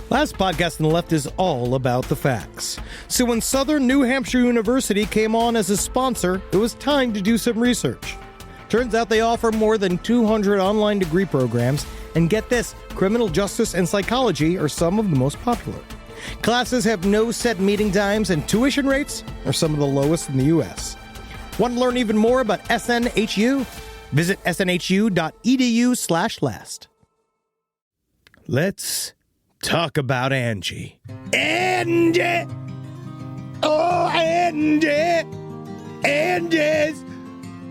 Last Podcast on the Left is all about the facts. So when Southern New Hampshire University came on as a sponsor, it was time to do some research. Turns out they offer more than 200 online degree programs, and get this, criminal justice and psychology are some of the most popular. Classes have no set meeting times, and tuition rates are some of the lowest in the U.S. Want to learn even more about SNHU? Visit snhu.edu/last. Let's talk about Angie. Angie! Oh, Angie! Angie's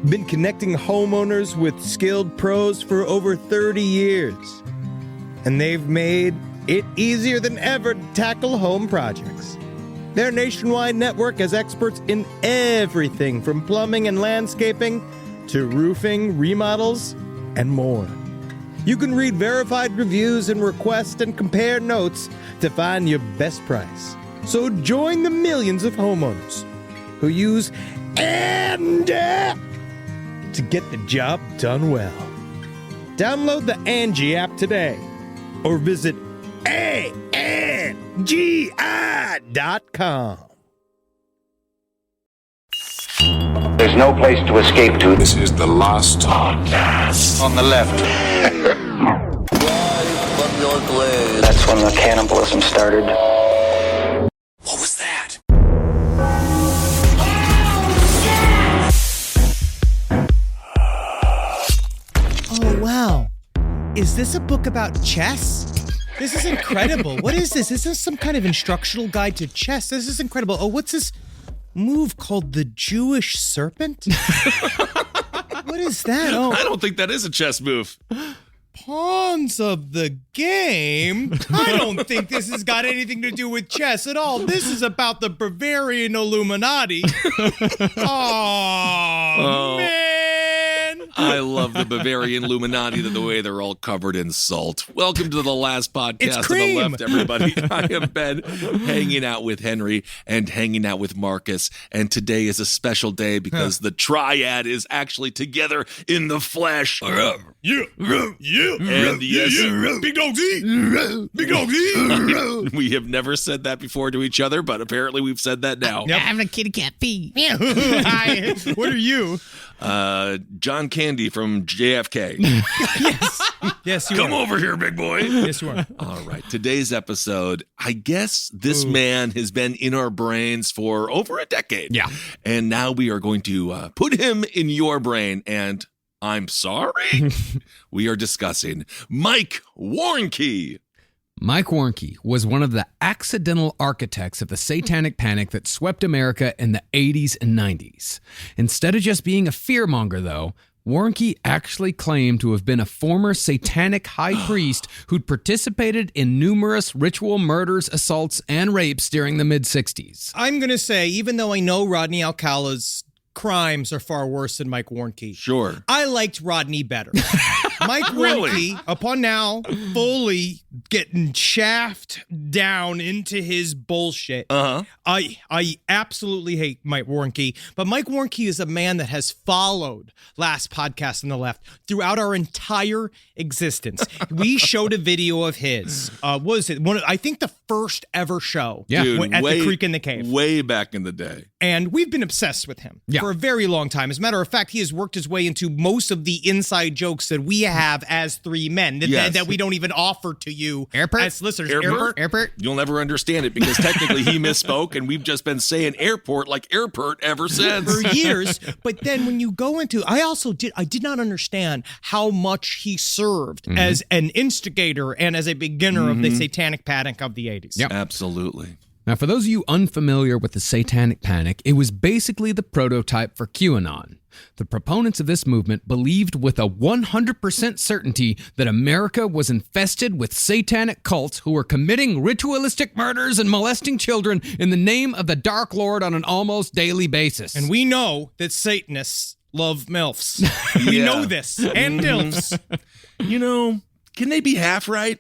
been connecting homeowners with skilled pros for over 30 years. And they've made it easier than ever to tackle home projects. Their nationwide network has experts in everything from plumbing and landscaping to roofing, remodels, and more. You can read verified reviews and request and compare notes to find your best price. So join the millions of homeowners who use Angie to get the job done well. Download the Angie app today or visit ANGI.com. There's no place to escape to. This is the last podcast On the left. That's when the cannibalism started. What was that? Oh, wow. Is this a book about chess? This is incredible. What is this? Is this some kind of instructional guide to chess? This is incredible. Oh, what's this move called the Jewish serpent? What is that? Oh, I don't think that is a chess move. pawns of the game? I don't think this has got anything to do with chess at all. This is about the Bavarian Illuminati. Oh, man. I love the Bavarian Illuminati, the way they're all covered in salt. Welcome to the last podcast on the left, everybody. I have been hanging out with Henry and hanging out with Marcus, and today is a special day because the triad is actually together in the flesh. Yeah. And yes, Big dogs eat. Big dogs eat. we have never said that before to each other, but apparently we've said that now. I'm a kitty cat pee. Hi. What are you? John Candy from JFK. Yes, you Come are. over here, big boy. Yes, you are. All right. Today's episode, I guess this man has been in our brains for over a decade. Yeah. And now we are going to put him in your brain. And I'm sorry, we are discussing Mike Warnke. Mike Warnke was one of the accidental architects of the Satanic Panic that swept America in the 80s and 90s. Instead of just being a fearmonger, though, Warnke actually claimed to have been a former satanic high priest who'd participated in numerous ritual murders, assaults, and rapes during the mid-60s. I'm going to say, even though I know Rodney Alcala's crimes are far worse than Mike Warnke, Sure. I liked Rodney better. Mike Really? Warnke, upon now fully getting shafted down into his bullshit. I absolutely hate Mike Warnke, but Mike Warnke is a man that has followed Last Podcast on the Left throughout our entire existence. We showed a video of his. What was it? I think the first ever show. Yeah. Dude, At the Creek in the Cave. Way back in the day. And we've been obsessed with him Yeah. for a very long time. As a matter of fact, he has worked his way into most of the inside jokes that we have as three men Yes. that we don't even offer to you Airport? as listeners. Airport? You'll never understand it because technically he misspoke and we've just been saying airport like airport ever since. For years. But then when you go into, I did not understand how much he served as an instigator and as a beginner of the Satanic Panic of the 80s. Yep. Absolutely. Now, for those of you unfamiliar with the Satanic Panic, it was basically the prototype for QAnon. The proponents of this movement believed with a 100% certainty that America was infested with satanic cults who were committing ritualistic murders and molesting children in the name of the Dark Lord on an almost daily basis. And we know that Satanists love MILFs. We Yeah. know this. And DILFs. You know, can they be half right?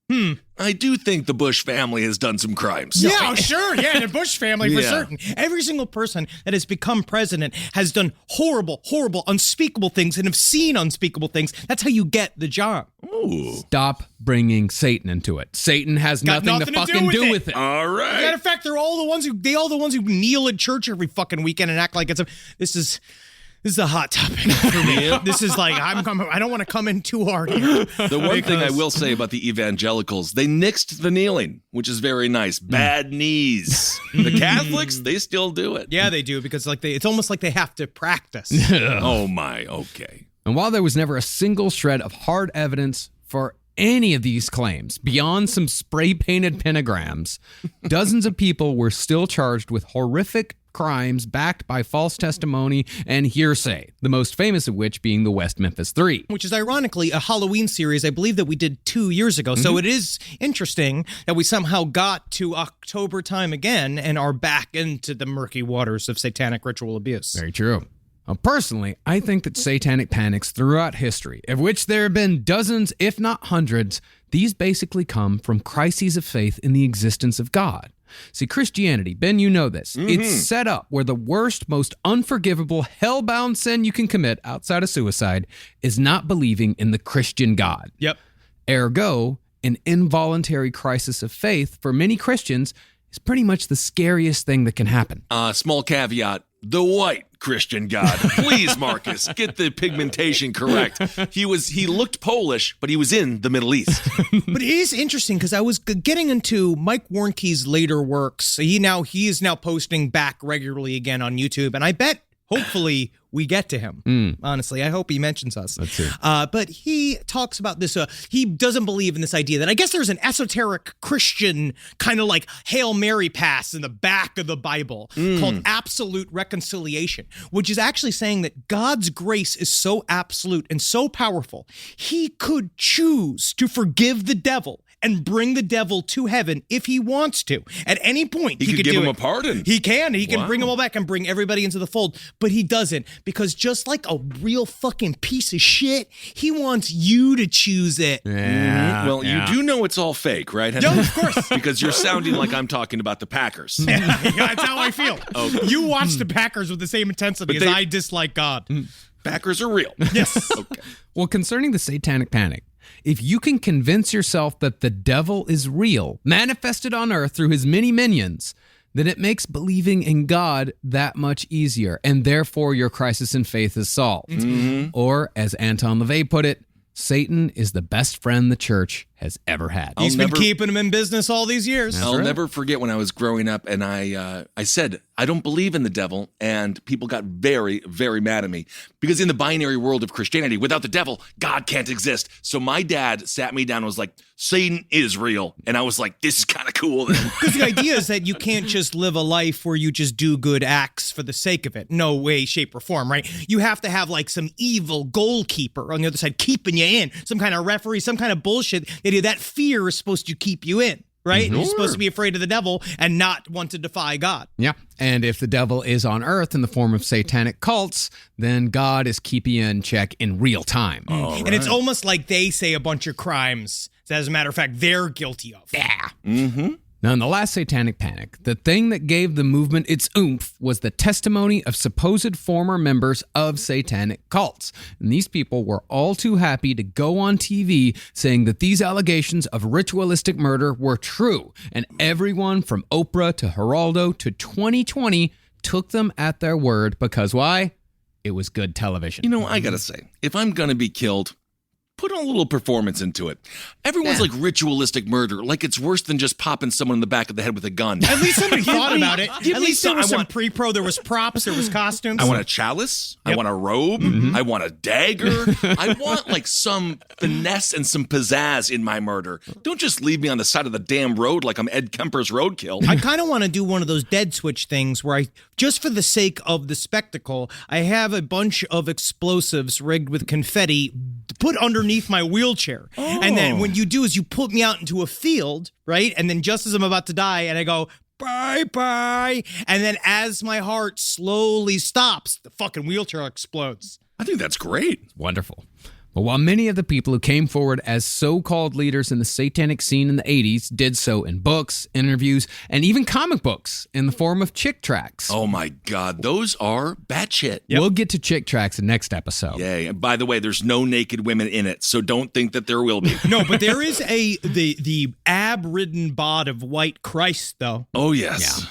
I do think the Bush family has done some crimes. Yeah, sure. Yeah, the Bush family for certain. Every single person that has become president has done horrible, horrible, unspeakable things and have seen unspeakable things. That's how you get the job. Ooh. Stop bringing Satan into it. Satan has nothing to fucking do with it. All right. Matter of fact, they're all the ones who kneel in church every fucking weekend and act like it's a. This is a hot topic for me. This is like, I don't want to come in too hard here. The one thing I will say about the evangelicals, they nixed the kneeling, which is very nice. Bad knees. The Catholics, they still do it. Yeah, they do, because it's almost like they have to practice. Oh my, okay. And while there was never a single shred of hard evidence for any of these claims, beyond some spray-painted pentagrams, dozens of people were still charged with horrific crimes backed by false testimony and hearsay, the most famous of which being the West Memphis 3. Which is ironically a Halloween series I believe that we did 2 years ago. So it is interesting that we somehow got to October time again and are back into the murky waters of satanic ritual abuse. Very true. Personally, I think that satanic panics throughout history, of which there have been dozens, if not hundreds, these basically come from crises of faith in the existence of God. See, Christianity, Ben, you know this. It's set up where the worst, most unforgivable, hell-bound sin you can commit outside of suicide is not believing in the Christian God. Yep. Ergo, an involuntary crisis of faith for many Christians is pretty much the scariest thing that can happen. Small caveat, the white Christian God. Please, Marcus, get the pigmentation correct. He looked Polish, but he was in the Middle East. But it is interesting because I was getting into Mike Warnke's later works. He is now posting back regularly again on YouTube, and I bet hopefully we get to him. Honestly, I hope he mentions us. Let's see. But he talks about this. He doesn't believe in this idea that I guess there's an esoteric Christian kind of like Hail Mary pass in the back of the Bible called absolute reconciliation, which is actually saying that God's grace is so absolute and so powerful, he could choose to forgive the devil and bring the devil to heaven if he wants to. At any point, he could give do him it. a pardon. He can bring them all back and bring everybody into the fold, but he doesn't, because just like a real fucking piece of shit, he wants you to choose it. Yeah. Well, you do know it's all fake, right, Henry? No, of course. Because you're sounding like I'm talking about the Packers. Yeah, that's how I feel. Okay. You watch the Packers with the same intensity as I dislike God. Packers are real. Yes. Okay. Well, concerning the Satanic Panic, if you can convince yourself that the devil is real, manifested on earth through his many minions, then it makes believing in God that much easier, and therefore your crisis in faith is solved. Or, as Anton LaVey put it, Satan is the best friend the church has ever had. He's been keeping him in business all these years. I'll never forget when I was growing up and I said, I don't believe in the devil. And people got very, very mad at me because in the binary world of Christianity, without the devil, God can't exist. So my dad sat me down and was like, Satan is real. And I was like, this is kind of cool. Because the idea is that you can't just live a life where you just do good acts for the sake of it. No way, shape, or form, right? You have to have like some evil goalkeeper on the other side keeping you in, some kind of referee, some kind of bullshit. That fear is supposed to keep you in, right? You're supposed to be afraid of the devil and not want to defy God. Yeah. And if the devil is on earth in the form of satanic cults, then God is keeping you in check in real time. And it's almost like they say a bunch of crimes that, as a matter of fact, they're guilty of. Yeah. Now, in the last Satanic Panic, the thing that gave the movement its oomph was the testimony of supposed former members of satanic cults. And these people were all too happy to go on TV saying that these allegations of ritualistic murder were true. And everyone from Oprah to Geraldo to 2020 took them at their word because why? It was good television. You know, I gotta say, if I'm gonna be killed, put a little performance into it. Everyone's like ritualistic murder, like it's worse than just popping someone in the back of the head with a gun. At least somebody thought about it. Give At me least there was I some want- pre-pro, there was props, there was costumes. I want a chalice. Yep. I want a robe. I want a dagger. I want like some finesse and some pizzazz in my murder. Don't just leave me on the side of the damn road like I'm Ed Kemper's roadkill. I kind of want to do one of those dead switch things where I, just for the sake of the spectacle, I have a bunch of explosives rigged with confetti put underneath my wheelchair. And then when you do is you put me out into a field, right? And then just as I'm about to die and I go, bye-bye. And then as my heart slowly stops, the fucking wheelchair explodes. I think that's great. Wonderful. But while many of the people who came forward as so-called leaders in the satanic scene in the 80s did so in books, interviews, and even comic books in the form of chick tracts. Oh my God, those are batshit. Yep. We'll get to chick tracts in next episode. Yay. And by the way, there's no naked women in it, so don't think that there will be. No, but there is the ab-ridden bod of white Christ, though. Oh, yes. Yeah.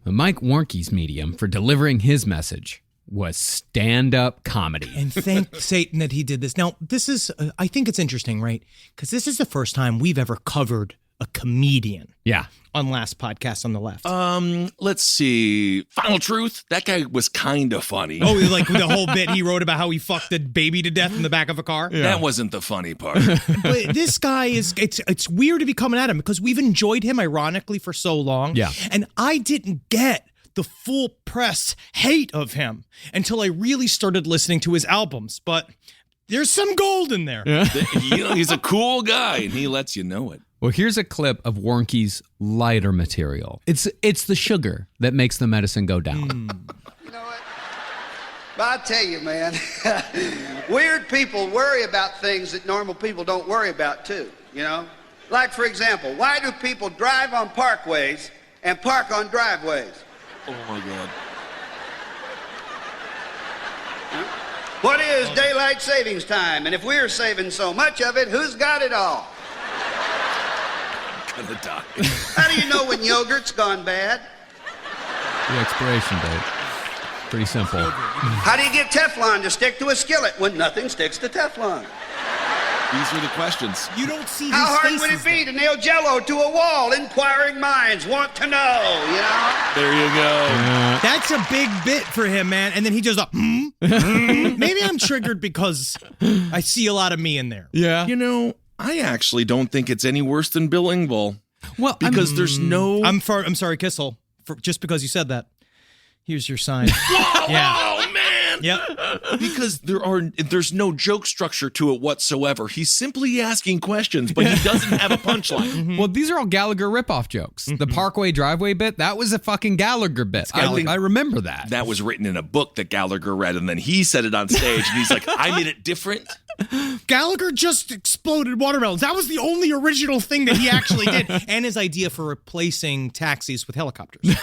But Mike Warnke's medium for delivering his message was stand-up comedy. And thank Satan that he did this. Now, this is, I think it's interesting, right? Because this is the first time we've ever covered a comedian. Yeah. On last podcast on the left. Let's see. Final Truth. That guy was kind of funny. Oh, like the whole bit he wrote about how he fucked a baby to death in the back of a car? Yeah. That wasn't the funny part. But this guy it's weird to be coming at him because we've enjoyed him ironically for so long. Yeah. And I didn't get the full press hate of him until I really started listening to his albums. But there's some gold in there. Yeah. He's a cool guy, and he lets you know it. Well, here's a clip of Warnke's lighter material. It's the sugar that makes the medicine go down. You know what? But I tell you, man, weird people worry about things that normal people don't worry about, too, you know? Like, for example, why do people drive on parkways and park on driveways? Oh, my God. What is daylight savings time? And if we're saving so much of it, who's got it all? I'm gonna die. How do you know when yogurt's gone bad? The expiration date. Pretty simple. How do you get Teflon to stick to a skillet when nothing sticks to Teflon? These are the questions. You don't see How his hard faces would it be to nail Jell-O to a wall? Inquiring minds want to know, you know? There you go. That's a big bit for him, man. And then he just maybe I'm triggered because I see a lot of me in there. Yeah. You know, I actually don't think it's any worse than Bill Engvall. Well, because there's no... I'm sorry, Kissel, just because you said that. Here's your sign. Oh, man. Yep. Because there's no joke structure to it whatsoever. He's simply asking questions, but he doesn't have a punchline. Well, these are all Gallagher ripoff jokes. The Parkway driveway bit, that was a fucking Gallagher bit. Gallagher. I remember that. That was written in a book that Gallagher read, and then he said it on stage, and he's like, I made it different. Gallagher just exploded watermelons. That was the only original thing that he actually did. And his idea for replacing taxis with helicopters.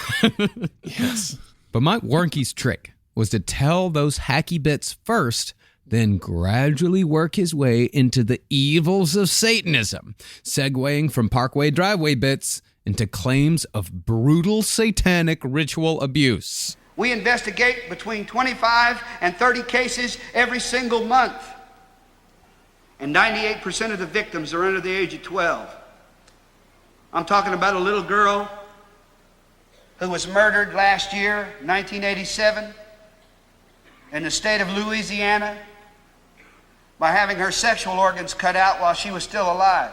Yes. But Mike Warnke's trick was to tell those hacky bits first, then gradually work his way into the evils of Satanism, segueing from Parkway driveway bits into claims of brutal satanic ritual abuse. We investigate between 25 and 30 cases every single month. And 98% of the victims are under the age of 12. I'm talking about a little girl who was murdered last year, 1987, in the state of Louisiana by having her sexual organs cut out while she was still alive.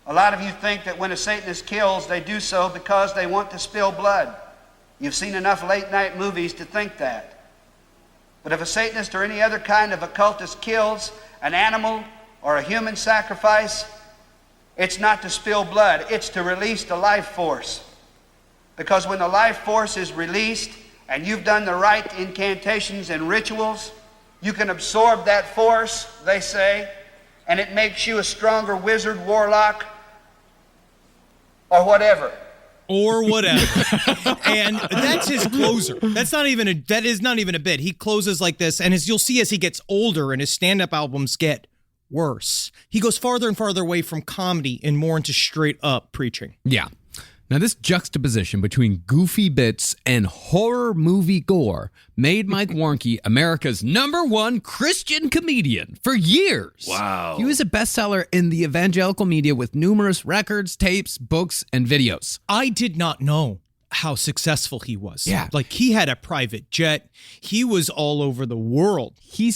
A lot of you think that when a Satanist kills, they do so because they want to spill blood. You've seen enough late-night movies to think that. But if a Satanist or any other kind of occultist kills an animal or a human sacrifice, it's not to spill blood, it's to release the life force. Because when the life force is released and you've done the right incantations and rituals, you can absorb that force, they say, and it makes you a stronger wizard, warlock, or whatever. Or whatever. And that's his closer. That is not even a bit. He closes like this, and as you'll see as he gets older and his stand-up albums get worse, he goes farther and farther away from comedy and more into straight-up preaching. Yeah. Now, this juxtaposition between goofy bits and horror movie gore made Mike Warnke America's #1 Christian comedian for years. Wow. He was a bestseller in the evangelical media with numerous records, tapes, books, and videos. I did not know how successful he was. Yeah. Like, he had a private jet. He was all over the world. He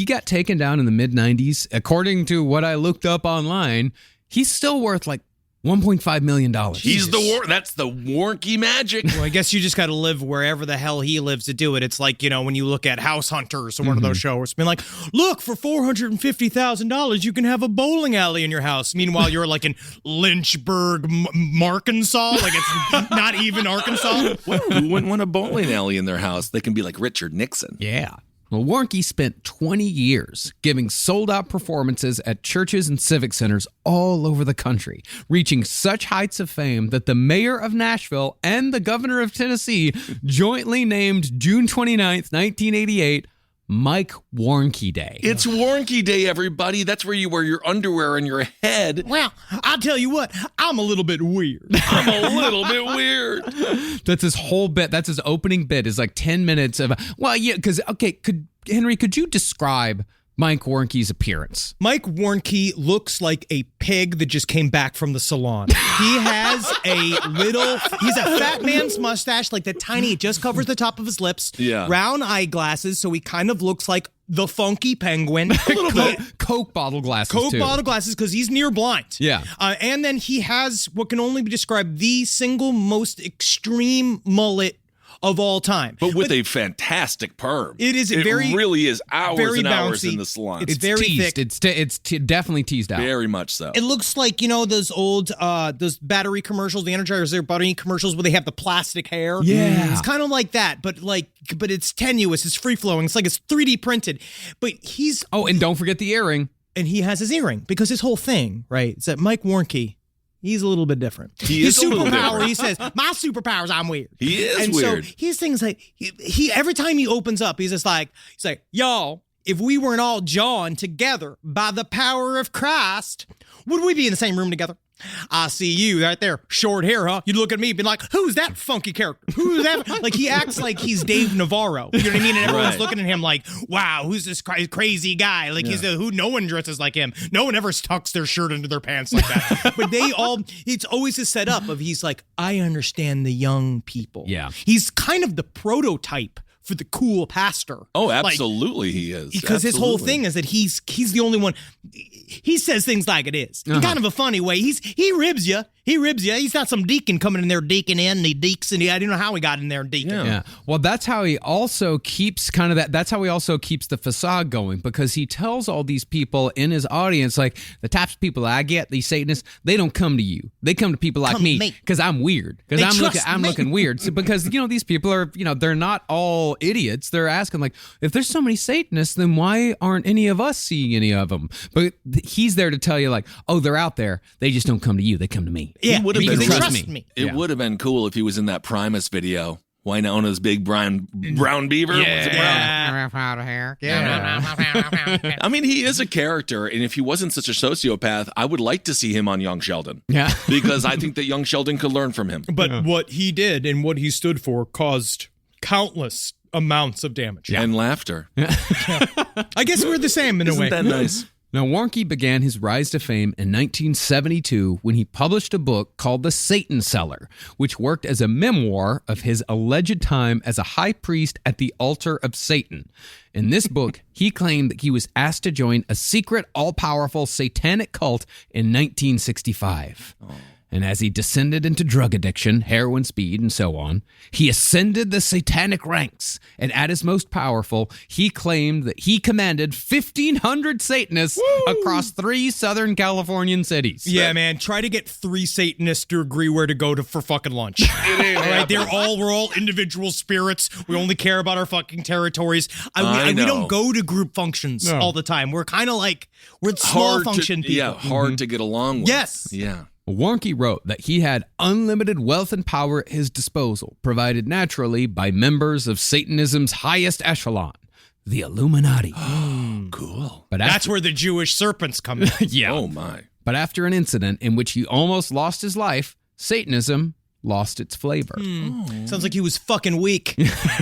got taken down in the mid-90s. According to what I looked up online, he's still worth like $1.5 million. That's the Warnke magic. Well, I guess you just got to live wherever the hell he lives to do it. It's like, you know, when you look at House Hunters or one of those shows, it's been like, look, for $450,000, you can have a bowling alley in your house. Meanwhile, you're like in Lynchburg, Arkansas. Like, it's not even Arkansas. Well, who wouldn't want a bowling alley in their house? They can be like Richard Nixon. Yeah. Well, Warnke spent 20 years giving sold-out performances at churches and civic centers all over the country, reaching such heights of fame that the mayor of Nashville and the governor of Tennessee jointly named June 29th, 1988, Mike Warnke Day. It's Warnke Day, everybody. That's where you wear your underwear on your head. Well, I'll tell you what, I'm a little bit weird. I'm a little bit weird. That's his whole bit. That's his opening bit is like 10 minutes of, well, yeah, because, okay, Henry, could you describe Mike Warnke's appearance? Mike Warnke looks like a pig that just came back from the salon. He has he's a fat man's mustache, like the tiny, it just covers the top of his lips. Yeah. Round eyeglasses, so he kind of looks like the funky penguin. A little bit. Coke bottle glasses, Coke bottle glasses, because he's near blind. Yeah. And then he has what can only be described the single most extreme mullet of all time. But with a fantastic perm. It is It very really is hours very and hours bouncy. in the salon. It's very teased. thick. It's definitely teased out. Very much so. It looks like, you know, those old those battery commercials, the Energizer their battery commercials where they have the plastic hair. Yeah. It's kind of like that, but it's tenuous, it's free flowing. It's like it's 3D printed. But Oh, and don't forget the earring. and he has his earring because his whole thing, right, is that Mike Warnke, he's a little bit different. He is a little different. He says, my superpower is I'm weird. He is and weird. So his thing's like, he every time he opens up, he's like, y'all, if we weren't all jawing together by the power of Christ, would we be in the same room together? I see you right there, short hair, huh? You'd look at me and be like, who's that funky character? Who's that? Like, he acts like he's Dave Navarro. You know what I mean? And everyone's looking at him like, wow, who's this crazy guy? Like, who no one dresses like him. No one ever tucks their shirt into their pants like that. But it's always a setup of he's like, I understand the young people. Yeah. He's kind of the prototype for the cool pastor. Oh, absolutely he is. Because his whole thing is that he's the only one. He says things like it is. In kind of a funny way. He ribs you. He's not some deacon coming in there deacon in, and he deeks, and I don't know how he got in there and deacon. Yeah. Well, that's how he also keeps that's how he also keeps the facade going, because he tells all these people in his audience, like, the types of people I get, these Satanists, they don't come to you. They come to people like me because I'm weird. Because I'm looking weird. So, because, you know, these people are, you know, they're not all idiots. They're asking, like, if there's so many Satanists, then why aren't any of us seeing any of them? But he's there to tell you, like, oh, they're out there. They just don't come to you. They come to me. Yeah, He would have because been they trust trust me. It would have been cool if he was in that Primus video. Wynonna's big brown beaver. Was it brown? I mean, he is a character, and if he wasn't such a sociopath, I would like to see him on Young Sheldon. Yeah. Because I think that Young Sheldon could learn from him. But what he did and what he stood for caused countless amounts of damage. And laughter. I guess we're the same in a way. Isn't that nice? Now, Warnke began his rise to fame in 1972 when he published a book called The Satan Seller, which worked as a memoir of his alleged time as a high priest at the altar of Satan. In this book, he claimed that he was asked to join a secret, all-powerful satanic cult in 1965. And as he descended into drug addiction, heroin, speed, and so on, he ascended the satanic ranks. And at his most powerful, he claimed that he commanded 1,500 Satanists across 3 Southern Californian cities. Yeah, man. Try to get 3 Satanists to agree where to go for fucking lunch. All right, we're all individual spirits. We only care about our fucking territories. We don't go to group functions all the time. We're kind of like we're small function people. Yeah, hard to get along with. Yes. Yeah. Warnke wrote that he had unlimited wealth and power at his disposal, provided naturally by members of Satanism's highest echelon, the Illuminati. Cool. But That's where the Jewish serpents come in. yeah. Oh, my. But after an incident in which he almost lost his life, Satanism lost its flavor. Sounds like he was fucking weak.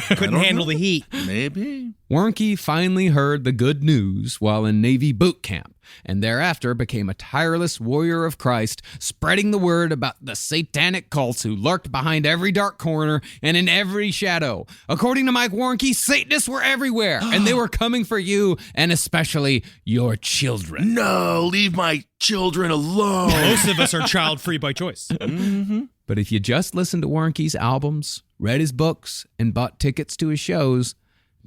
Couldn't handle the heat. Maybe. Warnke finally heard the good news while in Navy boot camp, and thereafter became a tireless warrior of Christ, spreading the word about the satanic cults who lurked behind every dark corner and in every shadow. According to Mike Warnke, Satanists were everywhere, and they were coming for you, and especially your children. No, leave my children alone. Most of us are child-free by choice. But if you just listened to Warnke's albums, read his books, and bought tickets to his shows,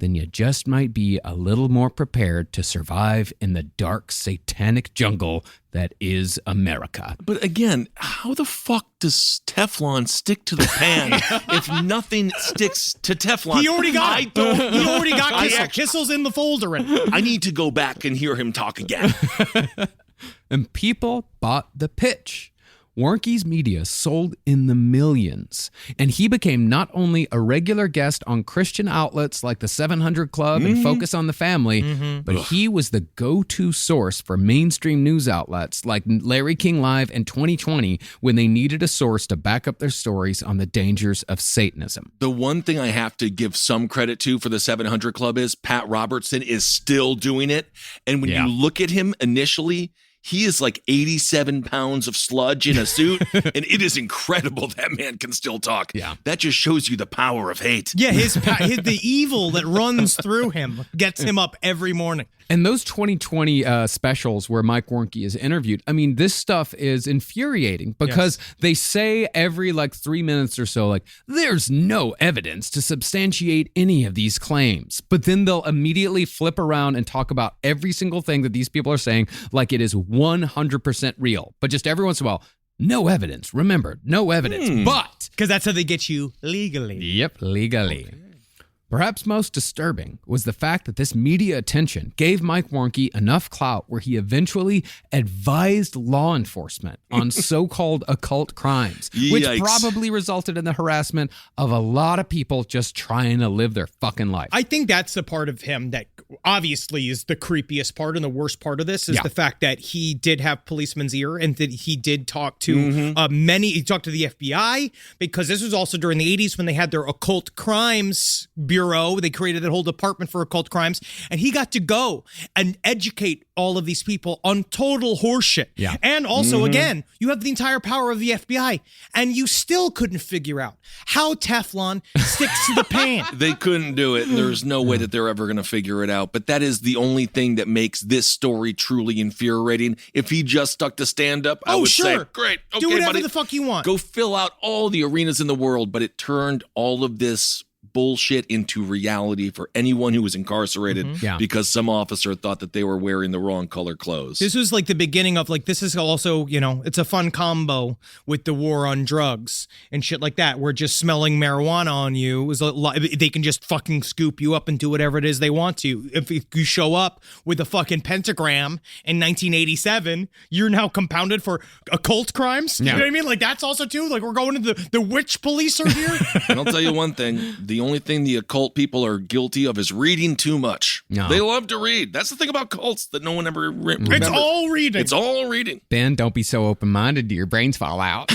then you just might be a little more prepared to survive in the dark satanic jungle that is America. But again, how the fuck does Teflon stick to the pan if nothing sticks to Teflon? He already got I don't He already got I Kissel. actually- Kissel's in the folder. I need to go back and hear him talk again. And people bought the pitch. Warnke's media sold in the millions, and he became not only a regular guest on Christian outlets like the 700 Club and Focus on the Family, but he was the go-to source for mainstream news outlets like Larry King Live and 2020 when they needed a source to back up their stories on the dangers of Satanism. The one thing I have to give some credit to for the 700 Club is Pat Robertson is still doing it. And when you look at him initially, he is like 87 pounds of sludge in a suit, and it is incredible that man can still talk. Yeah. That just shows you the power of hate. Yeah, the evil that runs through him gets him up every morning. And those 2020 specials where Mike Warnke is interviewed, I mean, this stuff is infuriating because they say every like 3 minutes or so, like, there's no evidence to substantiate any of these claims. But then they'll immediately flip around and talk about every single thing that these people are saying like it is 100% real. But just every once in a while, no evidence. Remember, no evidence. But Because that's how they get you legally. yep, legally. Perhaps most disturbing was the fact that this media attention gave Mike Warnke enough clout where he eventually advised law enforcement on so-called occult crimes, which Yikes. probably resulted in the harassment of a lot of people just trying to live their fucking life. I think that's the part of him that obviously is the creepiest part and the worst part of this is the fact that he did have policeman's ear and that he did talk to he talked to the FBI because this was also during the 80s when they had their occult crimes bureau. They created that whole department for occult crimes, and he got to go and educate all of these people on total horseshit. Yeah. And also, again, you have the entire power of the FBI, and you still couldn't figure out how Teflon sticks to the pan. They couldn't do it. There's no way that they're ever going to figure it out. But that is the only thing that makes this story truly infuriating. If he just stuck to stand up, I would say, great. Okay, do whatever buddy, the fuck you want. go fill out all the arenas in the world. But it turned all of this bullshit into reality for anyone who was incarcerated Yeah. because some officer thought that they were wearing the wrong color clothes. This was like the beginning of like, this is also, it's a fun combo with the war on drugs and shit like that. Where just smelling marijuana on you is a lot, they can just fucking scoop you up and do whatever it is they want to. If you show up with a fucking pentagram in 1987, you're now compounded for occult crimes. Yeah. You know what I mean? Like that's also too, like we're going to the witch police are here. And I'll tell you one thing. The only thing the occult people are guilty of is reading too much. No. They love to read. That's the thing about cults that no one ever remembers. It's all reading. It's all reading. Ben, don't be so open-minded, your brains fall out.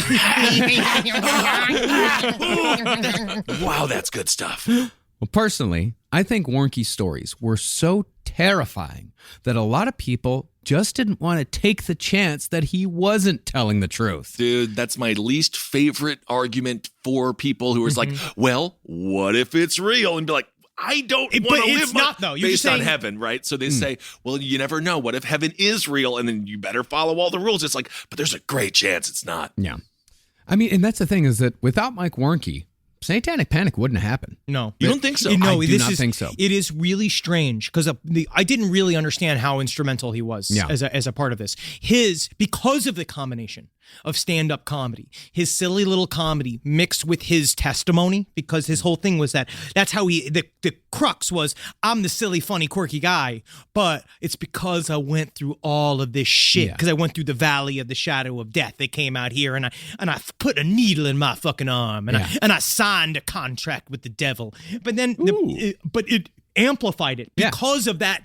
Wow, that's good stuff. Well, personally, I think Warnke's stories were so terrifying that a lot of people just didn't want to take the chance that he wasn't telling the truth. Dude, that's my least favorite argument for people who are like, well, what if it's real? And be like, I don't want but to it's live not, though. You're based just on saying- heaven, right? So they say, well, you never know. What if heaven is real? And then you better follow all the rules. It's like, but there's a great chance it's not. Yeah. I mean, and that's the thing is that without Mike Warnke, Satanic Panic wouldn't happen. No. You don't think so? No, I do not think so. It is really strange because I didn't really understand how instrumental he was as a part of this. Because of the combination of stand-up comedy, his silly little comedy mixed with his testimony, because his whole thing was that's how the crux was, I'm the silly, funny, quirky guy, but it's because I went through all of this shit, because I went through the valley of the shadow of death. They came out here and I put a needle in my fucking arm and I signed a contract with the devil. But then it amplified it because of that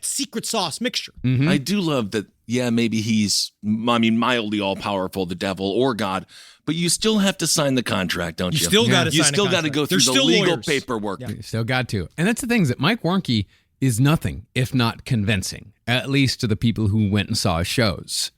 secret sauce mixture. I do love that. Yeah, maybe he's, mildly all-powerful, the devil or God, but you still have to sign the contract, don't you? You still got to sign You a still got to contract. go through There's the still legal lawyers. paperwork. You still got to. And that's the thing is that Mike Warnke is nothing if not convincing, at least to the people who went and saw his shows.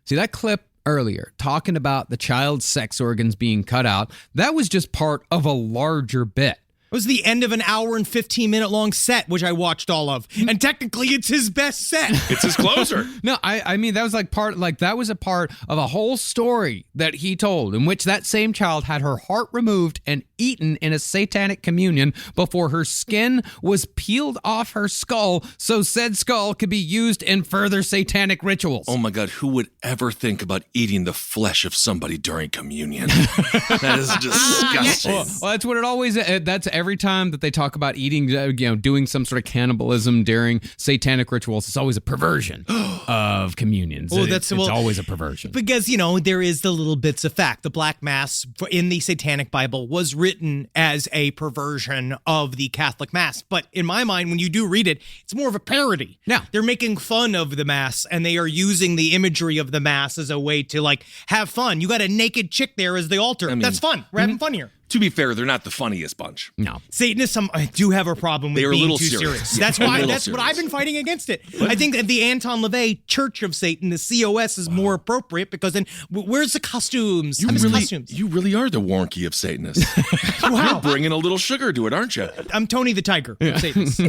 See, that clip earlier talking about the child's sex organs being cut out, that was just part of a larger bit. It was the end of an hour and 15-minute long set, which I watched all of. And technically, it's his best set. It's his closer. No, I mean, that was that was a part of a whole story that he told in which that same child had her heart removed and eaten in a satanic communion before her skin was peeled off her skull so said skull could be used in further satanic rituals. Oh my God, who would ever think about eating the flesh of somebody during communion? That is disgusting. Well, that's what it always is. That's every time that they talk about eating, doing some sort of cannibalism during satanic rituals, it's always a perversion of communions. Well, it's always a perversion. Because, there is the little bits of fact. The Black Mass in the Satanic Bible was written as a perversion of the Catholic Mass. But in my mind, when you do read it, it's more of a parody. Yeah. They're making fun of the Mass, and they are using the imagery of the Mass as a way to, have fun. You got a naked chick there as the altar. That's fun. We're having fun here. To be fair, they're not the funniest bunch. No. Satanists, I do have a problem with They are a being little too serious. serious. Yeah, That's what I've been fighting against it. I think that the Anton LaVey Church of Satan, the COS, is more appropriate because then where's the costumes? Costumes. You really are the Warnke of Satanists. Wow. You're bringing a little sugar to it, aren't you? I'm Tony the Tiger of Satanists.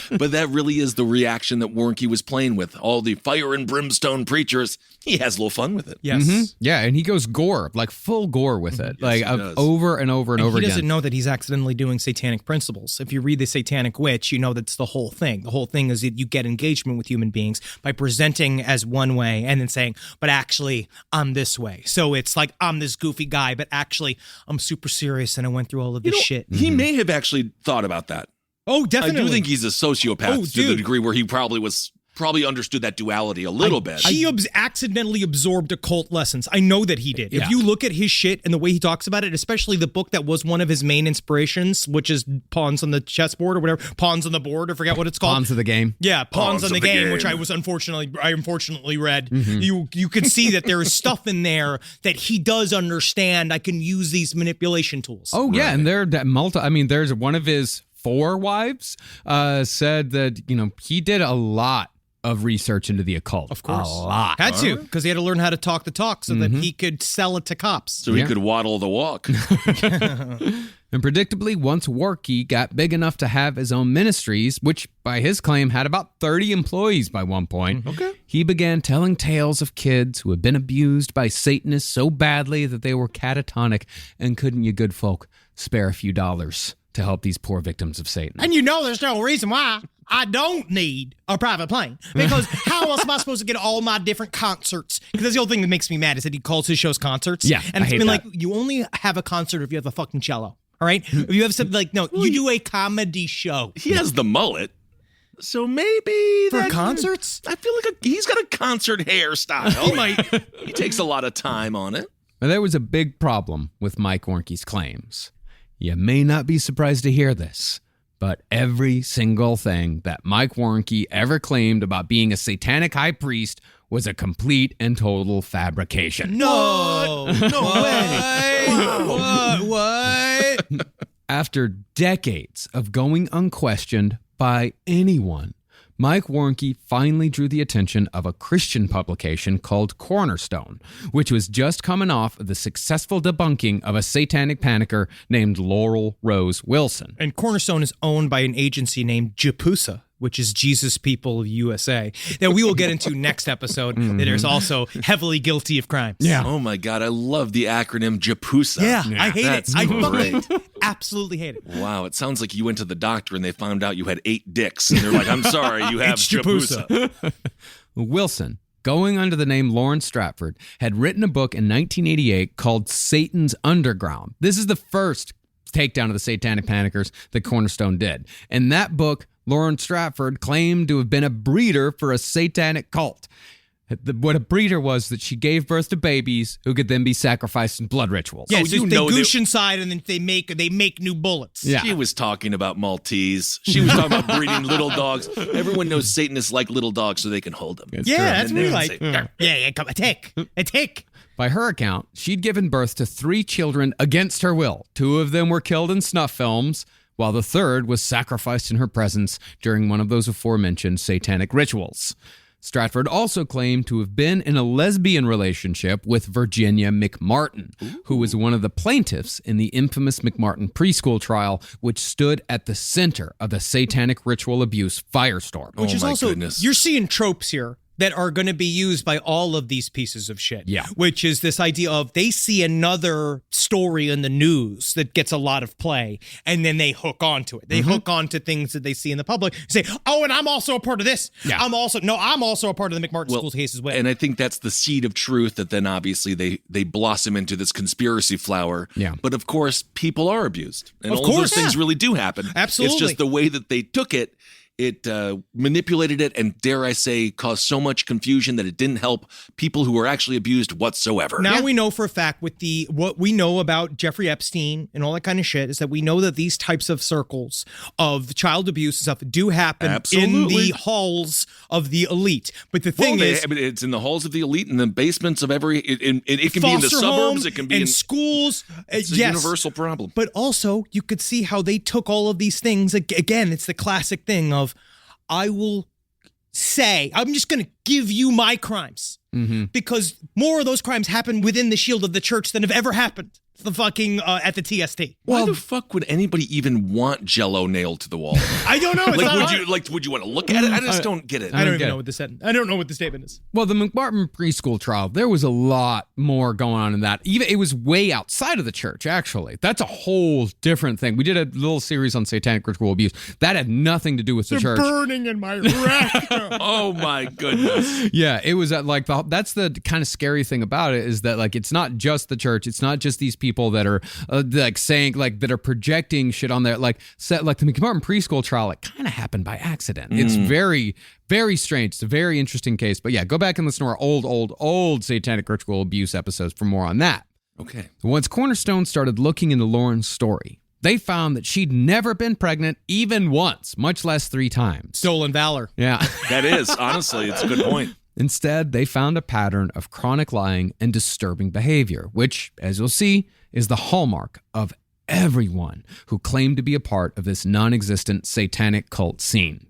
But that really is the reaction that Warnke was playing with. All the fire and brimstone preachers. He has a little fun with it. Yes. Mm-hmm. Yeah, and he goes gore, full gore with it, Yes, he does. over and over and over He again. doesn't know that he's accidentally doing satanic principles. If you read The Satanic Witch, you know that's the whole thing. The whole thing is that you get engagement with human beings by presenting as one way and then saying, but actually, I'm this way. So it's like, I'm this goofy guy, but actually, I'm super serious and I went through all of this shit. He may have actually thought about that. Oh, definitely. I do think he's a sociopath to the degree where he probably understood that duality a little bit. He accidentally absorbed occult lessons. I know that he did. Yeah. If you look at his shit and the way he talks about it, especially the book that was one of his main inspirations, which is Pawns on the Chessboard or whatever, Pawns on the Board, I forget what it's called. Pawns of the Game. Yeah, Pawns on the game, which I unfortunately read. You can see that there is stuff in there that he does understand. I can use these manipulation tools. Oh, yeah, and there's one of his 4 wives said that, he did a lot of research into the occult. Of course. A lot. Had to, because he had to learn how to talk the talk so that he could sell it to cops. So he could waddle the walk. And predictably, once Warnke got big enough to have his own ministries, which by his claim had about 30 employees by one point, he began telling tales of kids who had been abused by Satanists so badly that they were catatonic, and couldn't you good folk spare a few dollars to help these poor victims of Satan? And there's no reason why I don't need a private plane. Because how else am I supposed to get all my different concerts? Because that's the whole thing that makes me mad is that he calls his shows concerts. Yeah, and I hate that. you only have a concert if you have a fucking cello. All right? If you have something you do a comedy show. He has the mullet. So maybe For concerts? I feel like he's got a concert hairstyle. He takes a lot of time on it. Now, there was a big problem with Mike Warnke's claims. You may not be surprised to hear this, but every single thing that Mike Warnke ever claimed about being a satanic high priest was a complete and total fabrication. No way. What? After decades of going unquestioned by anyone, Mike Warnke finally drew the attention of a Christian publication called Cornerstone, which was just coming off of the successful debunking of a satanic panicker named Laurel Rose Wilson. And Cornerstone is owned by an agency named JPUSA, which is Jesus People USA, that we will get into next episode, that is also heavily guilty of crimes. Yeah. Oh my God, I love the acronym JPUSA. Yeah, I hate That's it. I great. fucking absolutely hate it. Wow, it sounds like you went to the doctor and they found out you had 8 dicks. And they're like, I'm sorry, you have It's JPUSA. Wilson, going under the name Lawrence Stratford, had written a book in 1988 called Satan's Underground. This is the first takedown of the Satanic Panickers that Cornerstone did. In that book, Lawrence Stratford claimed to have been a breeder for a satanic cult. What a breeder was that she gave birth to babies who could then be sacrificed in blood rituals. Yeah, Oh, so you they know goosh inside and then they make new bullets. Yeah. She was talking about Maltese. She was talking about breeding little dogs. Everyone knows Satanists like little dogs so they can hold them. Yeah, that's And what we then like. say, Yeah, come, a tick. By her account, she'd given birth to 3 children against her will. 2 of them were killed in snuff films, while the third was sacrificed in her presence during one of those aforementioned satanic rituals. Stratford also claimed to have been in a lesbian relationship with Virginia McMartin, who was one of the plaintiffs in the infamous McMartin preschool trial, which stood at the center of the satanic ritual abuse firestorm. Which is my also, goodness. you're seeing tropes here that are going to be used by all of these pieces of shit. Yeah. Which is this idea of they see another story in the news that gets a lot of play, and then they hook onto it. They hook onto things that they see in the public. Say, oh, and I'm also a part of this. Yeah. I'm also a part of the McMartin Schools case as well. And I think that's the seed of truth that then obviously they blossom into this conspiracy flower. Yeah. But of course, people are abused. And Of all course, those things yeah. really do happen. Absolutely. It's just the way that they took it. It manipulated it and, dare I say, caused so much confusion that it didn't help people who were actually abused whatsoever. Now we know for a fact with what we know about Jeffrey Epstein and all that kind of shit is that we know that these types of circles of child abuse and stuff do happen in Absolutely. the halls of the elite. But the thing is, it's in the halls of the elite, in the basements of every. It can be in the foster suburbs. homes It can be and in schools. It's a yes. universal problem. But also, you could see how they took all of these things. Again, it's the classic thing of, I will say, I'm just going to give you my crimes. Because more of those crimes happen within the shield of the church than have ever happened. The fucking at the TST. Why the fuck would anybody even want Jell-O nailed to the wall? I don't know. It's Like, not would hard. you would you want to look at it? I just don't get it. I don't get even it. know what the sentence. I don't know what the statement is. Well, the McMartin preschool trial, there was a lot more going on in that. Even it was way outside of the church, actually. That's a whole different thing. We did a little series on satanic ritual abuse. That had nothing to do with the church. Burning in my rectum. Oh my goodness. Yeah, it was that's the kind of scary thing about it is that like it's not just the church, it's not just these people that are like saying like that are projecting shit on there like the McMartin preschool trial. It kind of happened by accident. It's very, very strange. It's a very interesting case. But yeah, go back and listen to our old satanic ritual abuse episodes for more on that. Okay. Once Cornerstone started looking into Lauren's story, they found that she'd never been pregnant even once, much less 3 times. Stolen valor. Yeah. That is, honestly, it's a good point. Instead, they found a pattern of chronic lying and disturbing behavior, which, as you'll see, is the hallmark of everyone who claimed to be a part of this non-existent satanic cult scene.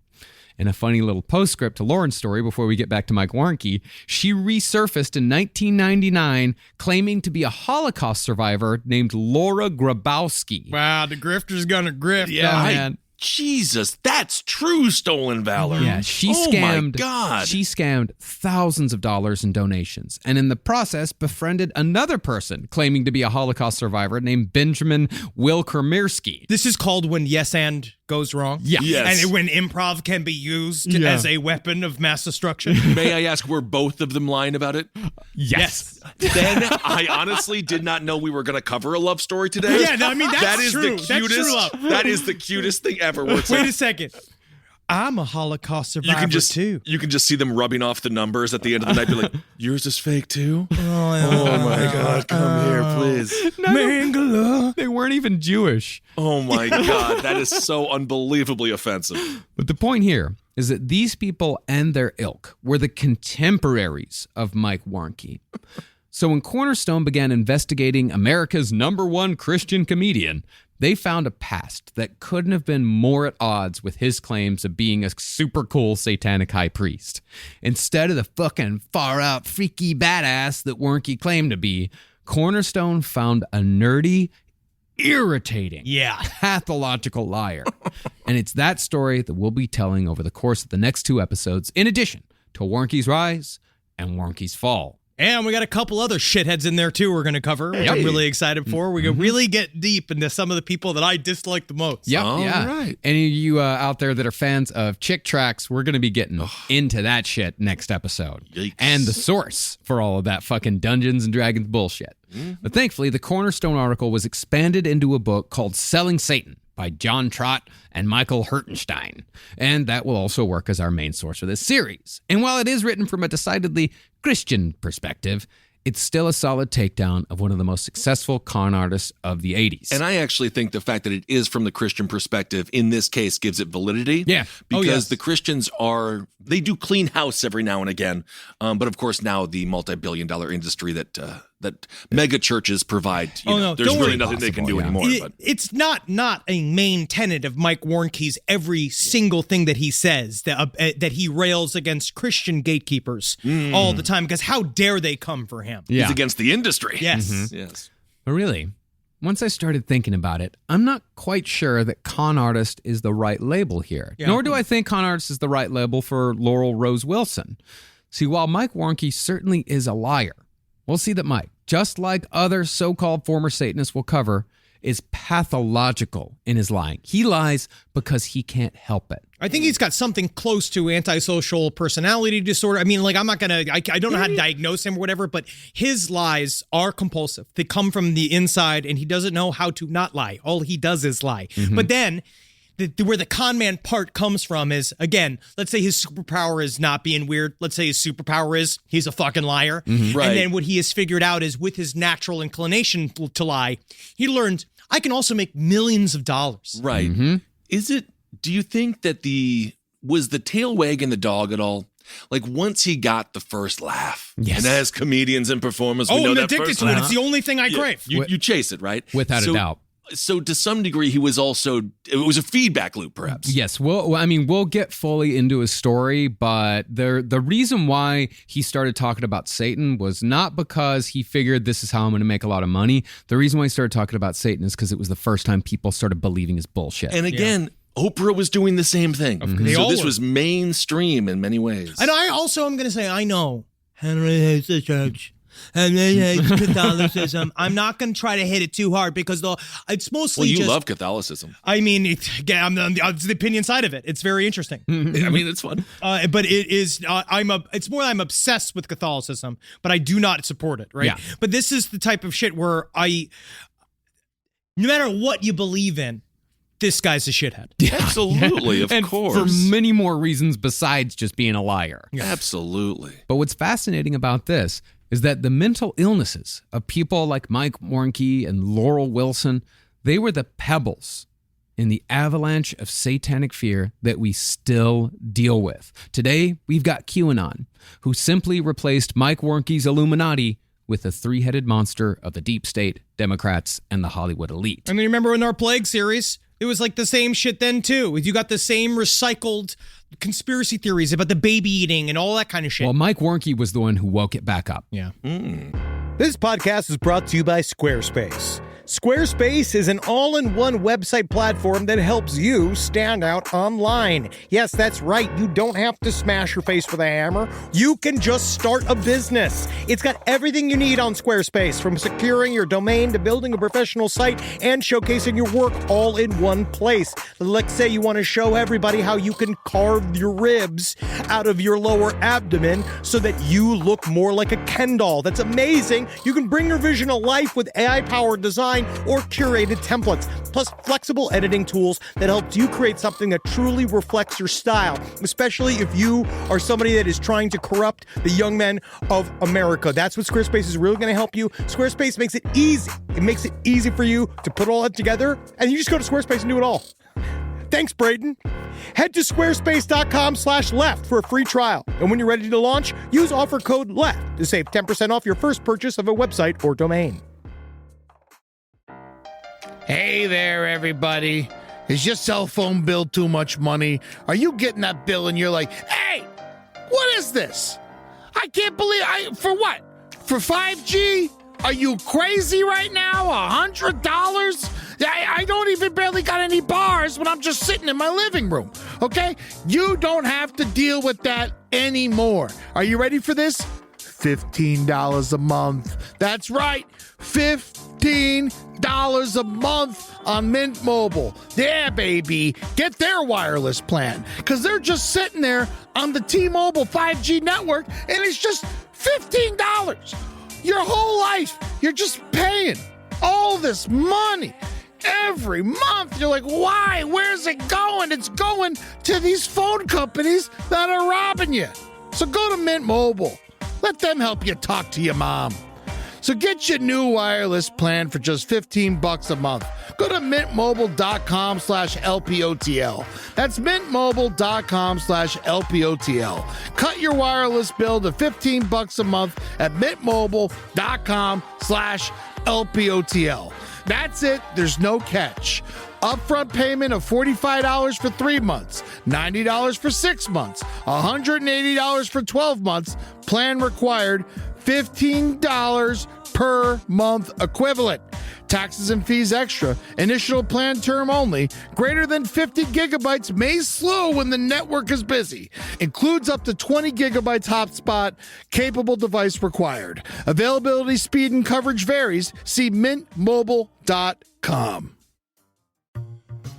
In a funny little postscript to Lauren's story before we get back to Mike Warnke, she resurfaced in 1999 claiming to be a Holocaust survivor named Laura Grabowski. Wow, the grifter's gonna grift. Yeah, man. Jesus, that's true stolen valor. Yeah, she Oh scammed. my God. She scammed thousands of dollars in donations, and in the process, befriended another person claiming to be a Holocaust survivor named Benjamin Wilkermirsky. This is called when yes and goes wrong. Yeah. Yes. And when improv can be used Yeah. as a weapon of mass destruction. May I ask, were both of them lying about it? Yes. Then I honestly did not know we were going to cover a love story today. Yeah, no, I mean, that's that is true. the That's cutest. true love. That is the cutest thing ever. Where it's Wait like, a second. I'm a Holocaust survivor too. you can just see them rubbing off the numbers at the end of the night. Be like, yours is fake too. Oh my God, come here, please. Mangala. They weren't even Jewish. Oh my God, that is so unbelievably offensive. But the point here is that these people and their ilk were the contemporaries of Mike Warnke. So when Cornerstone began investigating America's #1 Christian comedian, they found a past that couldn't have been more at odds with his claims of being a super cool satanic high priest. Instead of the fucking far-out freaky badass that Warnke claimed to be, Cornerstone found a nerdy, irritating, pathological liar. And it's that story that we'll be telling over the course of the next 2 episodes, in addition to Warnke's rise and Warnke's fall. And we got a couple other shitheads in there too we're going to cover, which I'm really excited for. We're going to really get deep into some of the people that I dislike the most. Yep, All yeah. right. Any of you out there that are fans of chick tracks, we're going to be getting into that shit next episode. Yikes. And the source for all of that fucking Dungeons and Dragons bullshit. But thankfully, the Cornerstone article was expanded into a book called Selling Satan by John Trott and Michael Hertenstein. And that will also work as our main source for this series. And while it is written from a decidedly Christian perspective, it's still a solid takedown of one of the most successful con artists of the 80s. And I actually think the fact that it is from the Christian perspective in this case gives it validity. Yeah. Because the Christians they do clean house every now and again. But of course, now the multi-billion-dollar industry that mega churches provide, there's don't really worry. nothing they can do Yeah. anymore. But It's not a main tenet of Mike Warnke's every single thing that he says, that he rails against Christian gatekeepers all the time, because how dare they come for him? Yeah. it's against the industry. Yes. Yes. But really, once I started thinking about it, I'm not quite sure that con artist is the right label here. Yeah. Nor do I think con artist is the right label for Laurel Rose Wilson. See, while Mike Warnke certainly is a liar, we'll see that Mike, just like other so-called former Satanists we'll cover, is pathological in his lying. He lies because he can't help it. I think he's got something close to antisocial personality disorder. I mean, like, I'm not going to, I don't know how to diagnose him or whatever, but his lies are compulsive. They come from the inside, and he doesn't know how to not lie. All he does is lie. But then, where the con man part comes from is, again, let's say his superpower is not being weird. Let's say his superpower is he's a fucking liar. Right. And then what he has figured out is with his natural inclination to lie, he learned, I can also make millions of dollars. Right. Do you think that was the tail wagging the dog at all? Like, once he got the first laugh, and as comedians and performers, we know I'm that addicted first to it. laugh. It's the only thing I crave. You chase it, right? Without a doubt. So to some degree, it was a feedback loop, perhaps. Yes, we'll get fully into his story, but the reason why he started talking about Satan was not because he figured this is how I'm going to make a lot of money. The reason why he started talking about Satan is because it was the first time people started believing his bullshit. And again, Oprah was doing the same thing. So this was mainstream in many ways. And I also am going to say, I know Henry hates the church. And then hates Catholicism. I'm not going to try to hit it too hard because it's mostly you love Catholicism. I mean, it's the opinion side of it. It's very interesting. I mean, it's fun. But it is. It's more I'm obsessed with Catholicism, but I do not support it. Right. Yeah. But this is the type of shit where no matter what you believe in, this guy's a shithead. Yeah. Absolutely, and of course. For many more reasons besides just being a liar. Yeah. Absolutely. But what's fascinating about this is that the mental illnesses of people like Mike Warnke and Laurel Wilson, they were the pebbles in the avalanche of satanic fear that we still deal with. Today, we've got QAnon, who simply replaced Mike Warnke's Illuminati with the three-headed monster of the deep state, Democrats, and the Hollywood elite. I mean, remember in our Plague series, it was like the same shit then too. You got the same recycled conspiracy theories about the baby eating and all that kind of shit. Well, Mike Warnke was the one who woke it back up. Yeah. This podcast is brought to you by Squarespace. Squarespace is an all-in-one website platform that helps you stand out online. Yes, that's right. You don't have to smash your face with a hammer. You can just start a business. It's got everything you need on Squarespace, from securing your domain to building a professional site and showcasing your work all in one place. Let's say you want to show everybody how you can carve your ribs out of your lower abdomen so that you look more like a Ken doll. That's amazing. You can bring your vision to life with AI-powered design or curated templates, plus flexible editing tools that helps you create something that truly reflects your style, especially if you are somebody that is trying to corrupt the young men of America. That's what Squarespace is really going to help you. Squarespace makes it easy. It makes it easy for you to put all that together, and you just go to Squarespace and do it all. Thanks, Braden. Head to squarespace.com/left for a free trial. And when you're ready to launch, use offer code LEFT to save 10% off your first purchase of a website or domain. Hey there, everybody. Is your cell phone bill too much money? Are you getting that bill and you're like, hey, what is this? I can't believe for what? For 5G? Are you crazy right now? $100? I don't even barely got any bars when I'm just sitting in my living room, okay? You don't have to deal with that anymore. Are you ready for this? $15 a month. That's right, $15 a month on Mint Mobile. Yeah, baby. Get their wireless plan, because they're just sitting there on the T-Mobile 5G network, and it's just $15. Your whole life, you're just paying all this money every month. You're like, why? Where's it going? It's going to these phone companies that are robbing you. So go to Mint Mobile. Let them help you talk to your mom. So get your new wireless plan for just $15 a month. Go to mintmobile.com/LPOTL. That's mintmobile.com/LPOTL. Cut your wireless bill to $15 a month at mintmobile.com/LPOTL. That's it. There's no catch. Upfront payment of $45 for 3 months, $90 for 6 months, $180 for 12 months. Plan required, $15 per month equivalent. Taxes and fees extra. Initial plan term only. Greater than 50 gigabytes may slow when the network is busy. Includes up to 20 gigabytes hotspot. Capable device required. Availability, speed, and coverage varies. See mintmobile.com.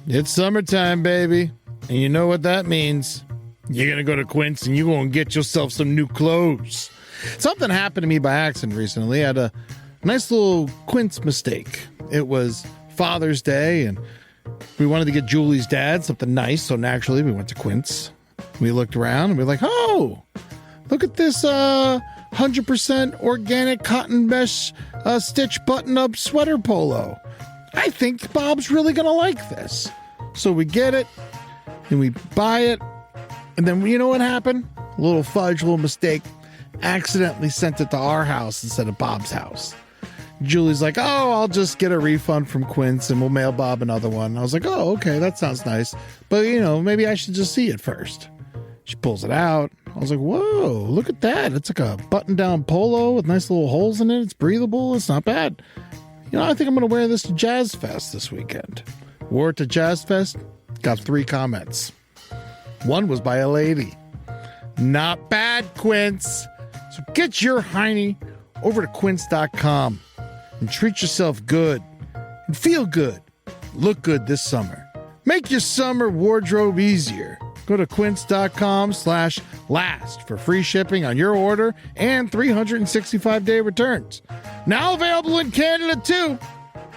It's summertime, baby. And you know what that means. You're going to go to Quince and you're going to get yourself some new clothes. Something happened to me by accident recently. I had a nice little Quince mistake. It was Father's Day, and we wanted to get Julie's dad something nice, so naturally we went to Quince. We looked around, and we were like, oh, look at this 100% organic cotton mesh stitch button-up sweater polo. I think Bob's really going to like this. So we get it, and we buy it, and then you know what happened? A little fudge, a little mistake. Accidentally sent it to our house instead of Bob's house. Julie's like, oh, I'll just get a refund from Quince and we'll mail Bob another one. I was like, oh, okay, that sounds nice. But, maybe I should just see it first. She pulls it out. I was like, whoa, look at that. It's like a button-down polo with nice little holes in it. It's breathable. It's not bad. I think I'm going to wear this to Jazz Fest this weekend. Wore it to Jazz Fest. Got 3 comments. One was by a lady. Not bad, Quince. So get your hiney over to quince.com and treat yourself good and feel good. Look good this summer. Make your summer wardrobe easier. Go to quince.com/last for free shipping on your order and 365-day returns. Now available in Canada too.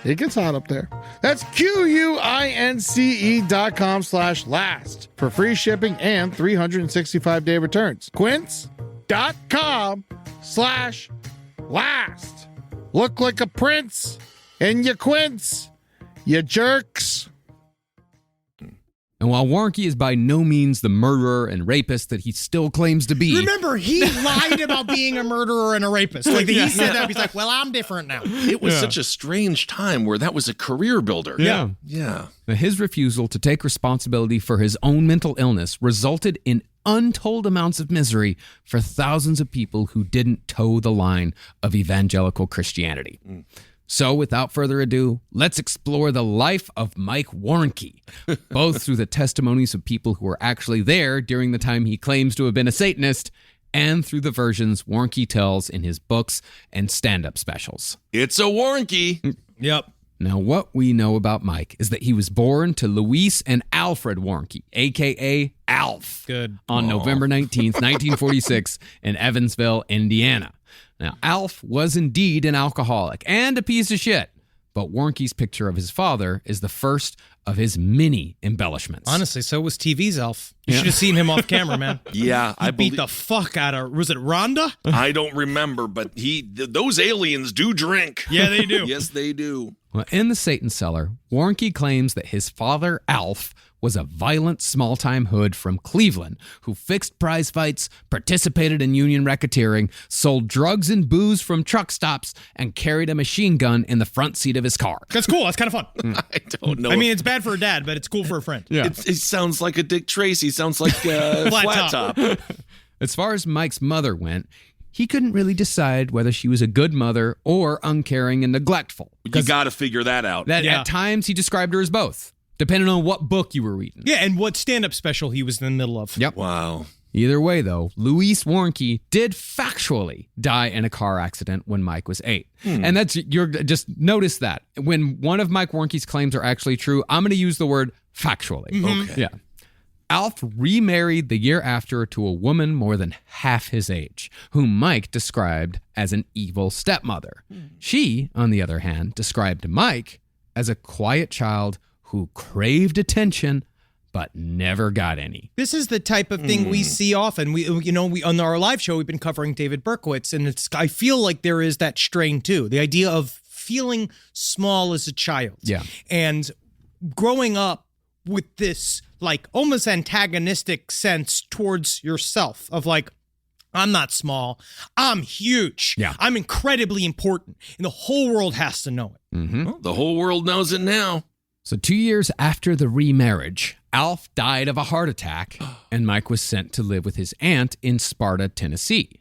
It gets hot up there. That's QUINCE.com/last for free shipping and 365-day returns. Quince.com/last. Look like a prince and you Quince, you jerks. And while Warnke is by no means the murderer and rapist that he still claims to be. Remember, he lied about being a murderer and a rapist. Like, he said that. He's like, well, I'm different now. It was such a strange time where that was a career builder. Yeah. Yeah. Now, his refusal to take responsibility for his own mental illness resulted in untold amounts of misery for thousands of people who didn't toe the line of evangelical Christianity. So without further ado, let's explore the life of Mike Warnke, both through the testimonies of people who were actually there during the time he claims to have been a Satanist, and through the versions Warnke tells in his books and stand-up specials. It's a Warnke. Yep. Now, what we know about Mike is that he was born to Louise and Alfred Warnke, a.k.a. Alf, on November 19th, 1946 in Evansville, Indiana. Now, Alf was indeed an alcoholic and a piece of shit, but Warnke's picture of his father is the first of his many embellishments. Honestly, so was TV's Elf. You should have seen him off camera, man. Yeah, I beat the fuck out of, was it Rhonda? I don't remember, but those aliens do drink. Yeah, they do. Yes, they do. Well, in The Satan Cellar, Warnke claims that his father, Alf, was a violent small-time hood from Cleveland who fixed prize fights, participated in union racketeering, sold drugs and booze from truck stops, and carried a machine gun in the front seat of his car. That's cool. That's kind of fun. I don't know. I mean, it's bad for a dad, but it's cool for a friend. Yeah. It sounds like a Dick Tracy. Sounds like Flat Top. As far as Mike's mother went, he couldn't really decide whether she was a good mother or uncaring and neglectful. You got to figure that out. At times, he described her as both, depending on what book you were reading. Yeah, and what stand-up special he was in the middle of. Yep. Wow. Either way, though, Louise Warnke did factually die in a car accident when Mike was 8. And just notice that. When one of Mike Warnke's claims are actually true, I'm going to use the word factually. Okay. Yeah. Alf remarried the year after to a woman more than half his age, whom Mike described as an evil stepmother. She, on the other hand, described Mike as a quiet child who craved attention but never got any. This is the type of thing we see often. We on our live show, we've been covering David Berkowitz, and I feel like there is that strain too. The idea of feeling small as a child. Yeah. And growing up with this like almost antagonistic sense towards yourself of like, I'm not small, I'm huge. Yeah. I'm incredibly important, and the whole world has to know it. Well, the whole world knows it now. So 2 years after the remarriage, Alf died of a heart attack, and Mike was sent to live with his aunt in Sparta, Tennessee.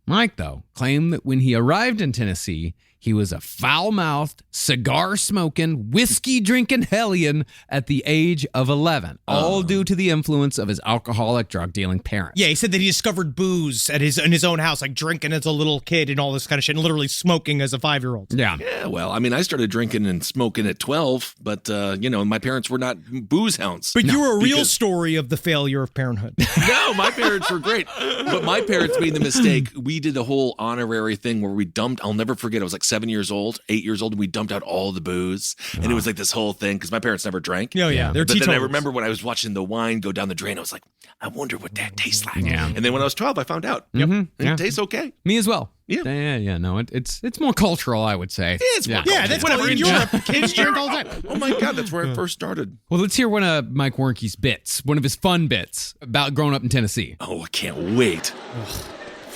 Mike, though, claimed that when he arrived in Tennessee, He was a foul-mouthed, cigar-smoking, whiskey-drinking hellion at the age of 11, all due to the influence of his alcoholic, drug-dealing parents. Yeah, he said that he discovered booze in his own house, like drinking as a little kid and all this kind of shit, and literally smoking as a 5-year-old. Yeah. Yeah, well, I mean, I started drinking and smoking at 12, but, my parents were not booze hounds. But you were a real story of the failure of parenthood. No, my parents were great. But my parents made the mistake. We did a whole honorary thing where we dumped, I'll never forget, I was like 8 years old, and we dumped out all the booze. And it was like this whole thing, because my parents never drank. Oh, yeah. They're But then I teetotalers. remember when I was watching the wine go down the drain, I was like, I wonder what that tastes like. Yeah. And then when I was 12, I found out. Yep. And Yeah. it tastes okay. Me as well. Yeah. Yeah. No, it's more cultural, I would say. It's more Yeah, that's whatever. in Europe. Kids drink all the time. Oh my God, that's where I first started. Well, let's hear one of Mike Warnke's bits, one of his fun bits about growing up in Tennessee. Oh, I can't wait.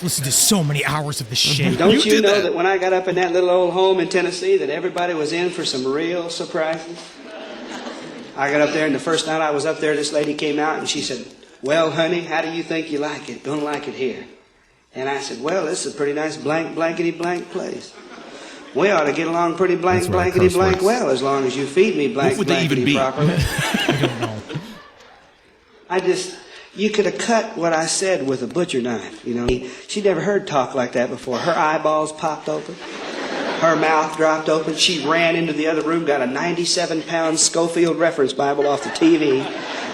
Listen to so many hours of this shit. Don't you did know that. that when I got up in that little old home in Tennessee that everybody was in for some real surprises? I got up there, and the first night I was up there, this lady came out and she said, "Well, honey, how do you think you like it? Gonna like it here?" And I said, "Well, this is a pretty nice blankety blank place. We ought to get along pretty That's where the blankety curse blank works. well, as long as you feed me What would they even blankety be? properly." I don't know. You could have cut what I said with a butcher knife, you know. She'd never heard talk like that before. Her eyeballs popped open. Her mouth dropped open. She ran into the other room, got a 97-pound Schofield reference Bible off the TV,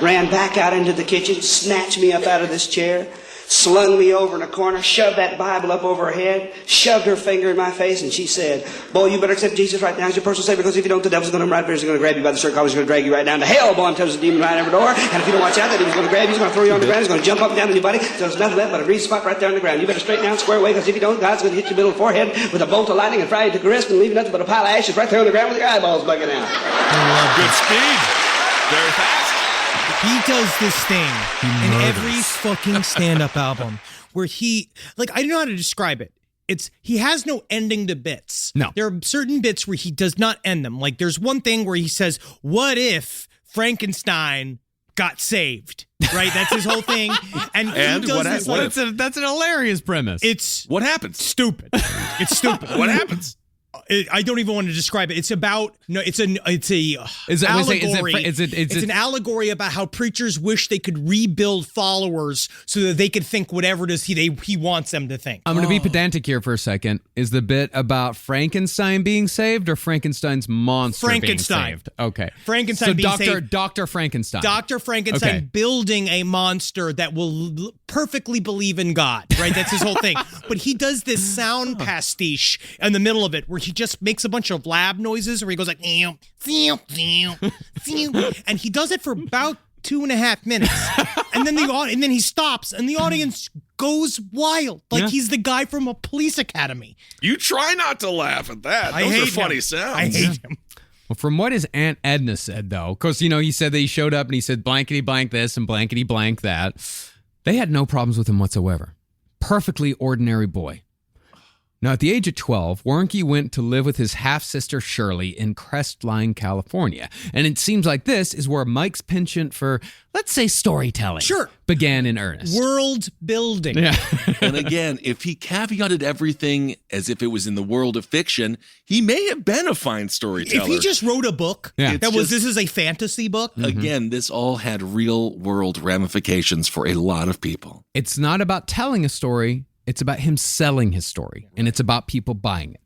ran back out into the kitchen, snatched me up out of this chair, slung me over in a corner, shoved that Bible up over her head, shoved her finger in my face, and she said, "Boy, you better accept Jesus right now as your personal Savior, because if you don't, the devil's going to come right there. He's going to grab you by the shirt collar. He's going to drag you right down to hell. Boy, I'm telling you, the demon right over the door. And if you don't watch out, that demon's going to grab you. He's going to throw you on the ground. He's going to jump up and down on your body. So there's nothing left but a greasy spot right there on the ground. You better straighten down, square away, because if you don't, God's going to hit you middle of the forehead with a bolt of lightning and fry you to crisp and leave you nothing but a pile of ashes right there on the ground with your eyeballs bugging out." Good speed. Very fast. He does this thing in every fucking stand-up album where I don't know how to describe it. He has no ending to bits. No. There are certain bits where he does not end them. Like there's one thing where he says, "What if Frankenstein got saved?" Right? That's his whole thing. And he And does what this what like, if? That's an hilarious premise. it's What happens? stupid. It's stupid. What happens? I don't even want to describe it. It's about it's an allegory. It's an allegory about how preachers wish they could rebuild followers so that they could think whatever it is he wants them to think. I'm going to be pedantic here for a second. Is the bit about Frankenstein being saved or Frankenstein's monster Frankenstein. being saved? Okay. Frankenstein so being saved. Dr. Frankenstein. Dr. Frankenstein Okay. building a monster that will perfectly believe in God, right? That's his whole thing. But he does this sound pastiche in the middle of it where he just makes a bunch of lab noises where he goes like, "Ew, ew, ew, ew," and he does it for about 2.5 minutes. And then he stops and the audience goes wild. Like he's the guy from a police academy. You try not to laugh at that. I Those hate are funny him. sounds. I hate him. Well, from what his Aunt Edna said, though, because, he said that he showed up and he said blankety blank this and blankety blank that. They had no problems with him whatsoever. Perfectly ordinary boy. Now, at the age of 12, Warnke went to live with his half-sister Shirley in Crestline, California. And it seems like this is where Mike's penchant for, let's say, storytelling began in earnest. World building. Yeah. And again, if he caveated everything as if it was in the world of fiction, he may have been a fine storyteller. If he just wrote a book this is a fantasy book. Again, this all had real world ramifications for a lot of people. It's not about telling a story. It's about him selling his story, and it's about people buying it.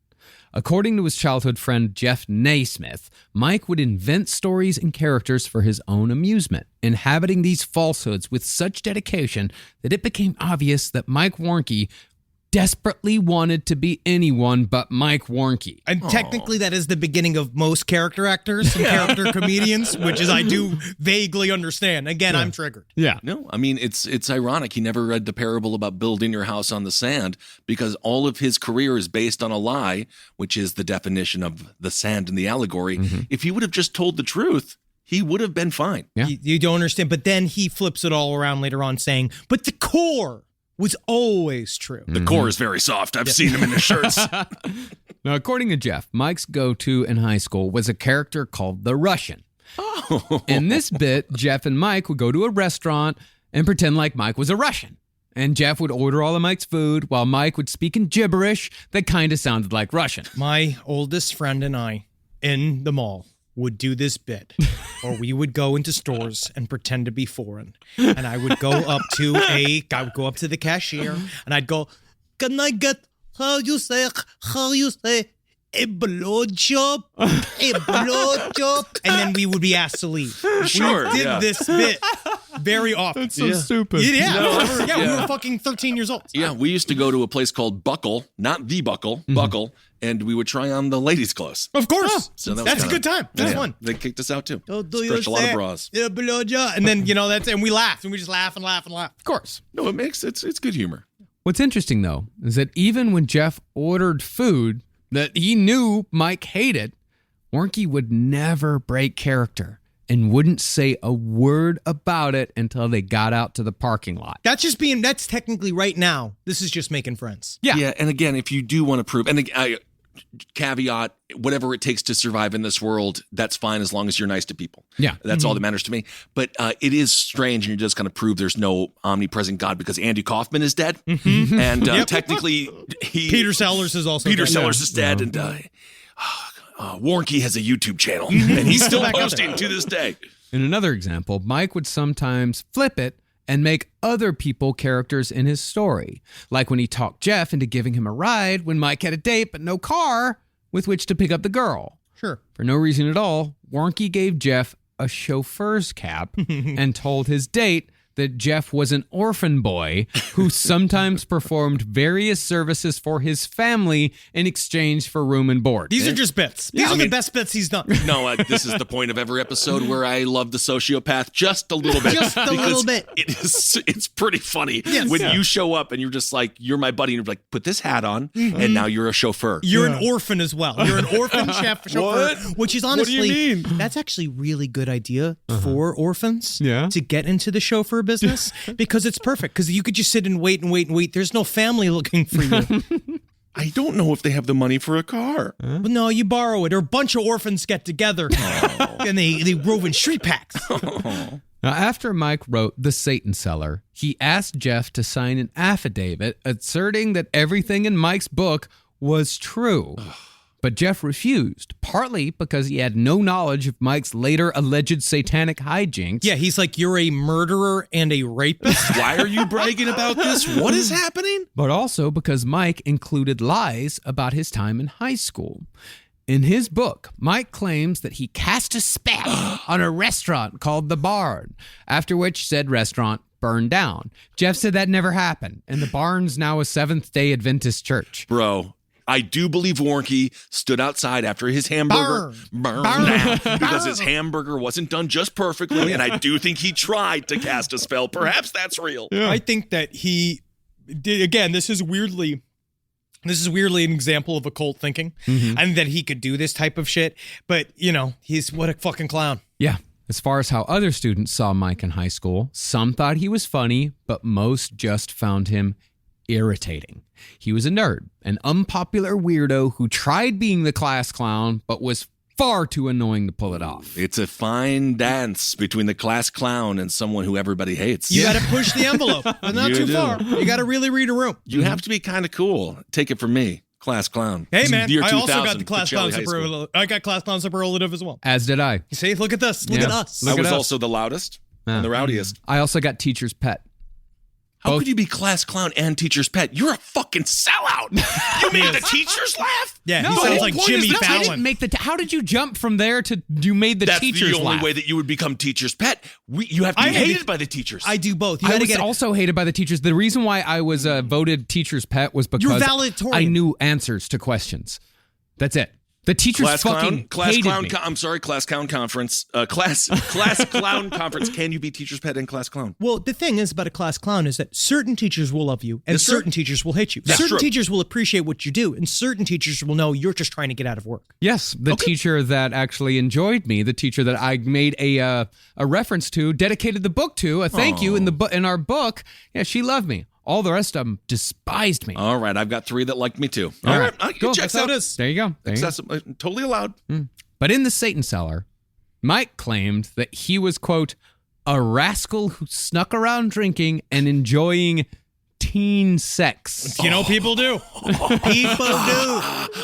According to his childhood friend Jeff Naismith, Mike would invent stories and characters for his own amusement, inhabiting these falsehoods with such dedication that it became obvious that Mike Warnke desperately wanted to be anyone but Mike Warnke. And technically that is the beginning of most character actors and character comedians, which is I do vaguely understand. Again, I'm triggered. Yeah. No, I mean, it's ironic. He never read the parable about building your house on the sand because all of his career is based on a lie, which is the definition of the sand in the allegory. If he would have just told the truth, he would have been fine. Yeah. You don't understand. But then he flips it all around later on saying, but the core was always true. The core is very soft. I've seen him in his shirts. Now, according to Jeff, Mike's go-to in high school was a character called the Russian. In this bit, Jeff and Mike would go to a restaurant and pretend like Mike was a Russian. and Jeff would order all of Mike's food while Mike would speak in gibberish that kind of sounded like Russian. My oldest friend and I in the mall would do this bit, or we would go into stores and pretend to be foreign. And I would go up to the cashier and I'd go, "Can I get, how you say, a blowjob? A blowjob?" And then we would be asked to leave. Sure, We did this bit very often. That's so stupid. Yeah, we were fucking 13 years old. Yeah, we used to go to a place called Buckle, not the Buckle, Buckle, and we would try on the ladies' clothes. Of course. So that was That's a kinda- good time. That's yeah, fun. They kicked us out too. Do you Stretched a lot of say, bras. "Yeah, blowjob," and then and we laughed and we just laugh and laugh and laugh. Of course. No, it's good humor. What's interesting, though, is that even when Jeff ordered food that he knew Mike hated, Warnke would never break character and wouldn't say a word about it until they got out to the parking lot. That's technically right now. This is just making friends. Yeah, and again, if you do want to prove, and caveat, whatever it takes to survive in this world, that's fine as long as you're nice to people. Yeah. That's all that matters to me. But it is strange, and you're just going to prove there's no omnipresent God because Andy Kaufman is dead. And technically, Peter Sellers is also Peter dead. Sellers is dead, and Warnke has a YouTube channel, and he's still posting to this day. In another example, Mike would sometimes flip it and make other people characters in his story. Like when he talked Jeff into giving him a ride when Mike had a date but no car with which to pick up the girl. Sure. For no reason at all, Warnke gave Jeff a chauffeur's cap and told his date that Jeff was an orphan boy who sometimes performed various services for his family in exchange for room and board. These are just bits. These are the best bits he's done. No, this is the point of every episode where I love the sociopath just a little bit. Just a little bit. It's pretty funny Yes. when you show up and you're just like, you're my buddy, and you're like, put this hat on, and now you're a chauffeur. You're an orphan as well. You're an orphan chauffeur, which is honestly, What do you mean? that's actually really good idea for orphans Yeah. to get into the chauffeur business because it's perfect because you could just sit and wait and wait and wait. There's no family looking for you. I don't know if they have the money for a car. But no, you borrow it or a bunch of orphans get together and they rove in street packs. Now, after Mike wrote The Satan Seller, he asked Jeff to sign an affidavit asserting that everything in Mike's book was true. But Jeff refused, partly because he had no knowledge of Mike's later alleged satanic hijinks. Yeah, he's like, you're a murderer and a rapist. Why are you bragging about this? What is happening? But also because Mike included lies about his time in high school. In his book, Mike claims that he cast a spell on a restaurant called The Barn, after which said restaurant burned down. Jeff said that never happened, and the barn's now a Seventh-day Adventist church. Bro, I do believe Warnke stood outside after his hamburger burned down because his hamburger wasn't done just perfectly, and I do think he tried to cast a spell. Perhaps that's real. I think that he did. Again, this is weirdly an example of occult thinking, and that he could do this type of shit. But he's what a fucking clown. Yeah. As far as how other students saw Mike in high school, some thought he was funny, but most just found him irritating. He was a nerd, an unpopular weirdo who tried being the class clown, but was far too annoying to pull it off. It's a fine dance between the class clown and someone who everybody hates. You got to push the envelope, but not You too do. far. You got to really read a room. You have to be kind of cool. Take it from me, class clown. Hey man, Year I also 2000, got the class clown Pacelli High School. superlative. I got class clown superlative as well. As did I. See, look at this. Look Yeah. at us. I Look at was us. also the loudest and the rowdiest. I also got teacher's pet. How could you be class clown and teacher's pet? You're a fucking sellout. You made the teachers laugh? Yeah, No, he the sounds whole like point Jimmy is I didn't Fallon. make how did you jump from there to you made the That's teachers the only laugh? way that you would become teacher's pet. You have to I be hated- hated by the teachers. I do both. You I got to was get also hated by the teachers. The reason why I was voted teacher's pet was because valedictorian. I knew answers to questions. That's it. The teachers Class fucking clown, hated clown. me. I'm sorry, class clown conference. Class clown conference. Can you be teacher's pet and class clown? Well, the thing is about a class clown is that certain teachers will love you and That's true. certain teachers will hate you. That's certain true. teachers will appreciate what you do and certain teachers will know you're just trying to get out of work. Yes, the teacher that actually enjoyed me, the teacher that I made a reference to, dedicated the book to, a thank you in our book. Yeah, she loved me. All the rest of them despised me. All right, I've got 3 that like me too. All All right, right, cool. checks That's how out. it is. There you go. There you go. Accessible, totally allowed. But in the Satan Cellar, Mike claimed that he was, quote, a rascal who snuck around drinking and enjoying teen sex. You know, people do. People do.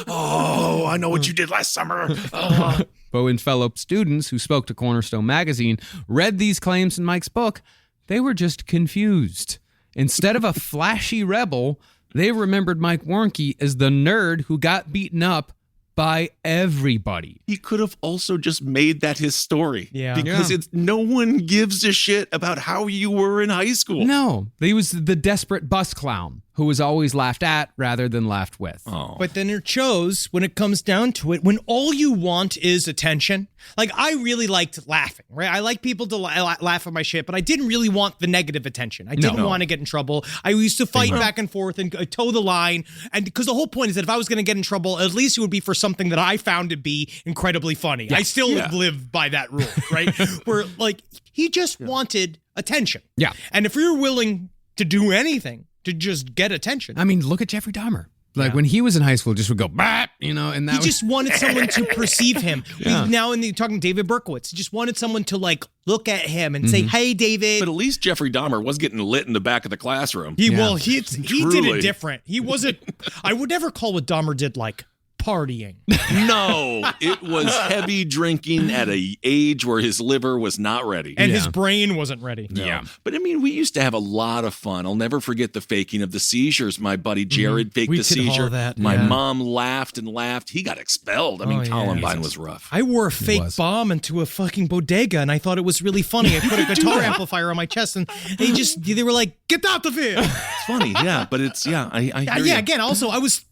Oh, I know what you did last summer. But when fellow students who spoke to Cornerstone Magazine read these claims in Mike's book, they were just confused. Instead of a flashy rebel, they remembered Mike Warnke as the nerd who got beaten up by everybody. He could have also just made that his story. Yeah. Because it's no one gives a shit about how you were in high school. No, he was the desperate bus clown who was always laughed at rather than laughed with. Oh. But then it shows when it comes down to it, when all you want is attention. Like, I really liked laughing, right? I like people to laugh at my shit, but I didn't really want the negative attention. I didn't want to get in trouble. I used to fight back and forth and toe the line. And because the whole point is that if I was going to get in trouble, at least it would be for something that I found to be incredibly funny. Yeah. I still live by that rule, right? Where, like, he just wanted attention. Yeah. And if you're willing to do anything to just get attention. I mean, look at Jeffrey Dahmer. Like when he was in high school, just would go, bah, and that he just wanted someone to perceive him. Now, talking David Berkowitz, he just wanted someone to like look at him and say, "Hey, David." But at least Jeffrey Dahmer was getting lit in the back of the classroom. He did it different. He wasn't. I would never call what Dahmer did like partying. No, it was heavy drinking at an age where his liver was not ready. And his brain wasn't ready. No. Yeah. But I mean, we used to have a lot of fun. I'll never forget the faking of the seizures. My buddy Jared faked the seizure. My mom laughed and laughed. He got expelled. I mean, Columbine was rough. I wore a fake bomb into a fucking bodega and I thought it was really funny. I put a guitar amplifier on my chest and they were like, "Get out of here." It's funny, but it's, I hear you. Again, also, I was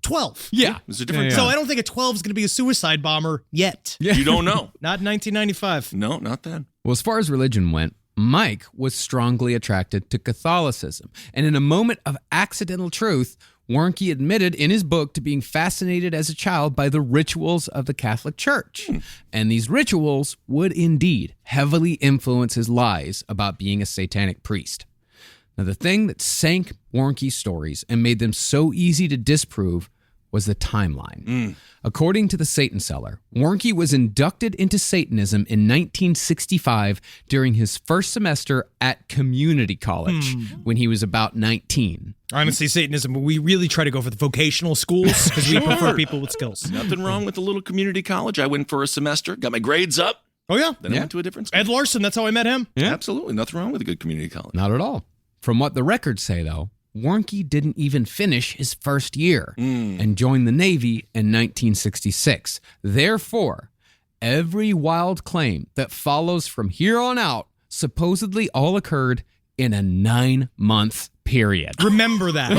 12. Yeah. It's a different So I don't think a 12 is going to be a suicide bomber yet. Yeah. You don't know. Not in 1995. No, not then. Well, as far as religion went, Mike was strongly attracted to Catholicism. And in a moment of accidental truth, Warnke admitted in his book to being fascinated as a child by the rituals of the Catholic Church. And these rituals would indeed heavily influence his lies about being a satanic priest. Now, the thing that sank Warnke's stories and made them so easy to disprove was the timeline. According to the Satan Seller, Warnke was inducted into Satanism in 1965 during his first semester at community college when he was about 19. Honestly, Satanism, we really try to go for the vocational schools because we prefer people with skills. Nothing wrong with a little community college. I went for a semester, got my grades up. Oh, yeah? Then I went to a different school. Ed Larson, that's how I met him. Yeah. Absolutely. Nothing wrong with a good community college. Not at all. From what the records say, though, Warnke didn't even finish his first year and joined the Navy in 1966. Therefore, every wild claim that follows from here on out supposedly all occurred in a 9-month period. Remember that.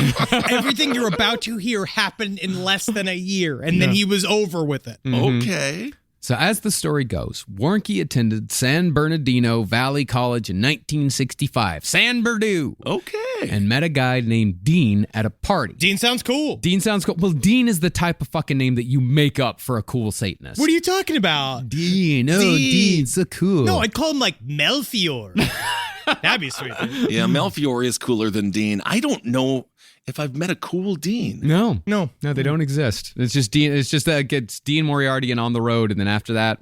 Everything you're about to hear happened in less than a year, and then he was over with it. Okay. So as the story goes, Warnke attended San Bernardino Valley College in 1965, San Berdoo. Okay. And met a guy named Dean at a party. Dean sounds cool. Dean sounds cool. Well, Dean is the type of fucking name that you make up for a cool Satanist. What are you talking about? Dean. Oh, Dean, so cool. No, I'd call him like Melchior. That'd be sweet. Dude. Yeah, Melchior is cooler than Dean. I don't know if I've met a cool Dean. No, they don't exist. It's just Dean. It's just that it gets Dean Moriarty and On the Road, and then after that,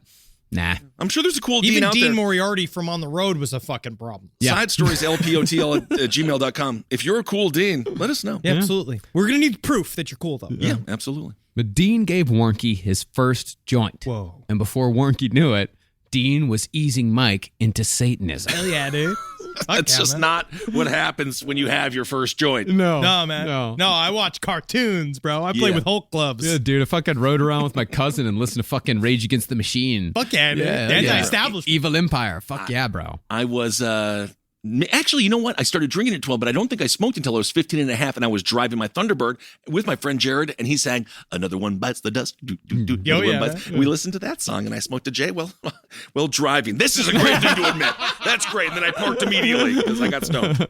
nah. I'm sure there's a cool Dean Even out Dean there. Moriarty from On the Road was a fucking problem. Yeah. Side stories, lpotl at gmail.com. If you're a cool Dean, let us know. Yeah, absolutely. We're going to need proof that you're cool, though. Yeah, absolutely. But Dean gave Warnke his first joint. Whoa. And before Warnke knew it, Dean was easing Mike into Satanism. Hell yeah, dude. That's just not what happens when you have your first joint. No, man. No, I watch cartoons, bro. I play with Hulk gloves. Yeah, dude, I fucking rode around with my cousin and listened to fucking Rage Against the Machine. Fuck yeah, dude. Anti-establishment. Evil Empire. Fuck yeah, bro. I was, actually, you know what? I started drinking at 12, but I don't think I smoked until I was 15 and a half, and I was driving my Thunderbird with my friend Jared, and he sang, "Another one bites the dust." We listened to that song, and I smoked a J while driving. This is a great thing to admit. That's great. And then I parked immediately because I got stoned.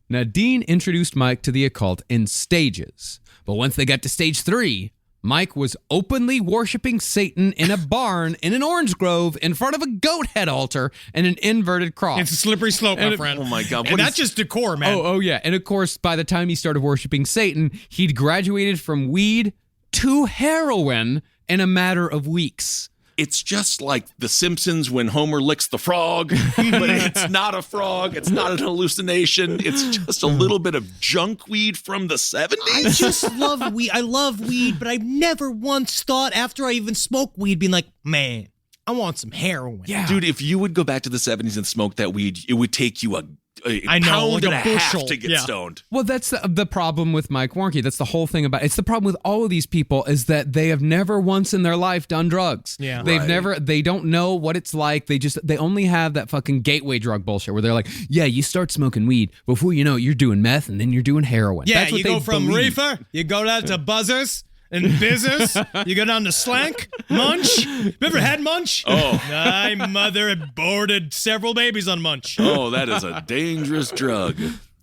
Now, Dean introduced Mike to the occult in stages, but once they got to stage 3, Mike was openly worshiping Satan in a barn in an orange grove in front of a goat head altar and an inverted cross. It's a slippery slope, my friend. Oh, my God. And that's just decor, man. Oh, yeah. And, of course, by the time he started worshiping Satan, he'd graduated from weed to heroin in a matter of weeks. it's just like The Simpsons when Homer licks the frog, but it's not a frog. It's not an hallucination. It's just a little bit of junk weed from the 70s. I just love weed. I love weed, but I've never once thought after I even smoked weed being like, man, I want some heroin. Yeah. Dude, if you would go back to the 70s and smoke that weed, it would take you a I know, pound like and a a half bushel. to get Yeah. stoned. Well, that's the problem with Mike Warnke. That's the whole thing about it. It's the problem with all of these people is that they have never once in their life done drugs. Yeah. They don't know what it's like. They only have that fucking gateway drug bullshit where they're like, yeah, you start smoking weed. Before you know it, you're doing meth and then you're doing heroin. Yeah, That's what you they go from believe. reefer, you go down to buzzers and business, you go down to slank, munch. You ever had munch? Oh. My mother aborted several babies on munch. Oh, that is a dangerous drug.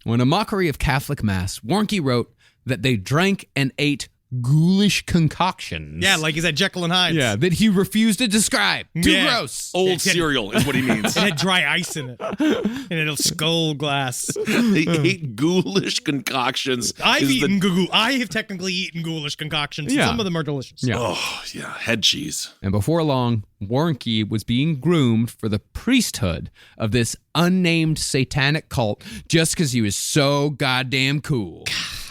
When a mockery of Catholic Mass, Warnke wrote that they drank and ate ghoulish concoctions. Yeah, like he's at Jekyll and Hyde. Yeah, that he refused to describe. Too Yeah. gross. Old cereal is what he means. It had dry ice in it. And a skull glass. They ate ghoulish concoctions. I've Is the- eaten goo. I have technically eaten ghoulish concoctions. Yeah. Some of them are delicious. Yeah. Oh, yeah, head cheese. And before long, Warnke was being groomed for the priesthood of this unnamed satanic cult just because he was so goddamn cool.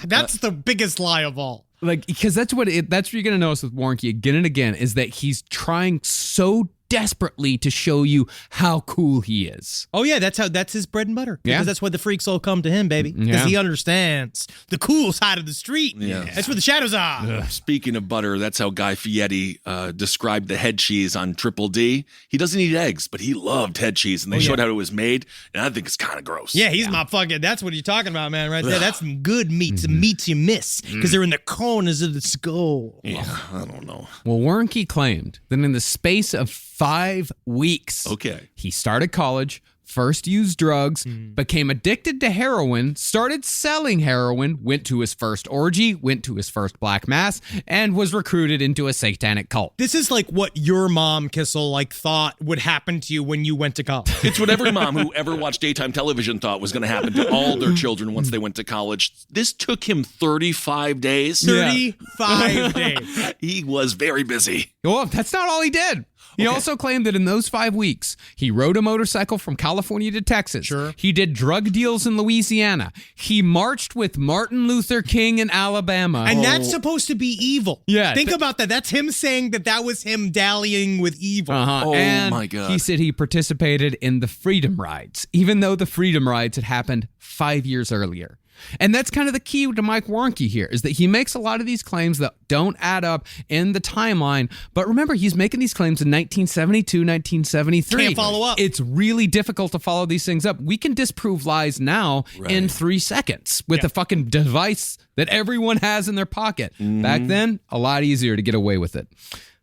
That's the biggest lie of all. Like, because that's what you're going to notice with Warnke again and again is that he's trying so desperately to show you how cool he is. Oh yeah, that's his bread and butter. Yeah. Because that's why the freaks all come to him, baby. Because Yeah. he understands the cool side of the street. Yeah. That's where the shadows are. Speaking of butter, that's how Guy Fieri described the head cheese on Triple D. He doesn't eat eggs, but he loved head cheese, and they showed how it was made, and I think it's kind of gross. Yeah, he's my fucking. That's what you're talking about, man. Right there. That's some good meats. Some meats you miss because they're in the corners of the skull. Yeah, I don't know. Well, Warnke claimed that in the space of 5 weeks, Okay. he started college, first used drugs, became addicted to heroin, started selling heroin, went to his first orgy, went to his first black mass, and was recruited into a satanic cult. This is like what your mom, Kissel, like thought would happen to you when you went to college. It's what every mom who ever watched daytime television thought was going to happen to all their children once they went to college. This took him 35 days. 35 days. He was very busy. Well, that's not all he did. He also claimed that in those 5 weeks, he rode a motorcycle from California to Texas. Sure. He did drug deals in Louisiana. He marched with Martin Luther King in Alabama. And that's supposed to be evil. Yeah. Think about that. That's him saying that was him dallying with evil. Oh, and my God. He said he participated in the Freedom Rides, even though the Freedom Rides had happened 5 years earlier. And that's kind of the key to Mike Warnke here, is that he makes a lot of these claims that don't add up in the timeline. But remember, he's making these claims in 1972, 1973. Can't follow up. It's really difficult to follow these things up. We can disprove lies now in 3 seconds with a fucking device that everyone has in their pocket. Back then, a lot easier to get away with it.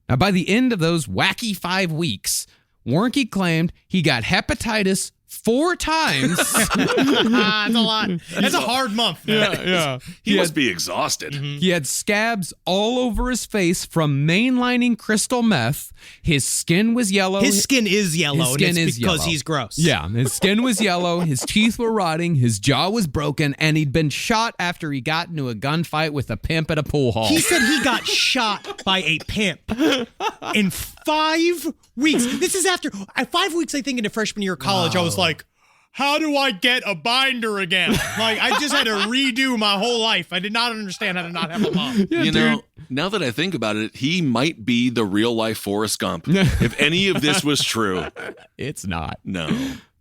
Now, by the end of those wacky 5 weeks, Warnke claimed he got hepatitis 4 times. That's a lot. That's a hard month. Yeah. He must be exhausted. He had scabs all over his face from mainlining crystal meth. His skin was yellow. His skin is yellow, His skin and it's is because yellow. he's gross. Yeah, his skin was yellow, his teeth were rotting, his jaw was broken, and he'd been shot after he got into a gunfight with a pimp at a pool hall. He said he got shot by a pimp in 5 weeks. This is after 5 weeks, I think, into freshman year of college. I was like, how do I get a binder again? Like, I just had to redo my whole life. I did not understand how to not have a mom. You know, now that I think about it, he might be the real life Forrest Gump. If any of this was true. It's not. No.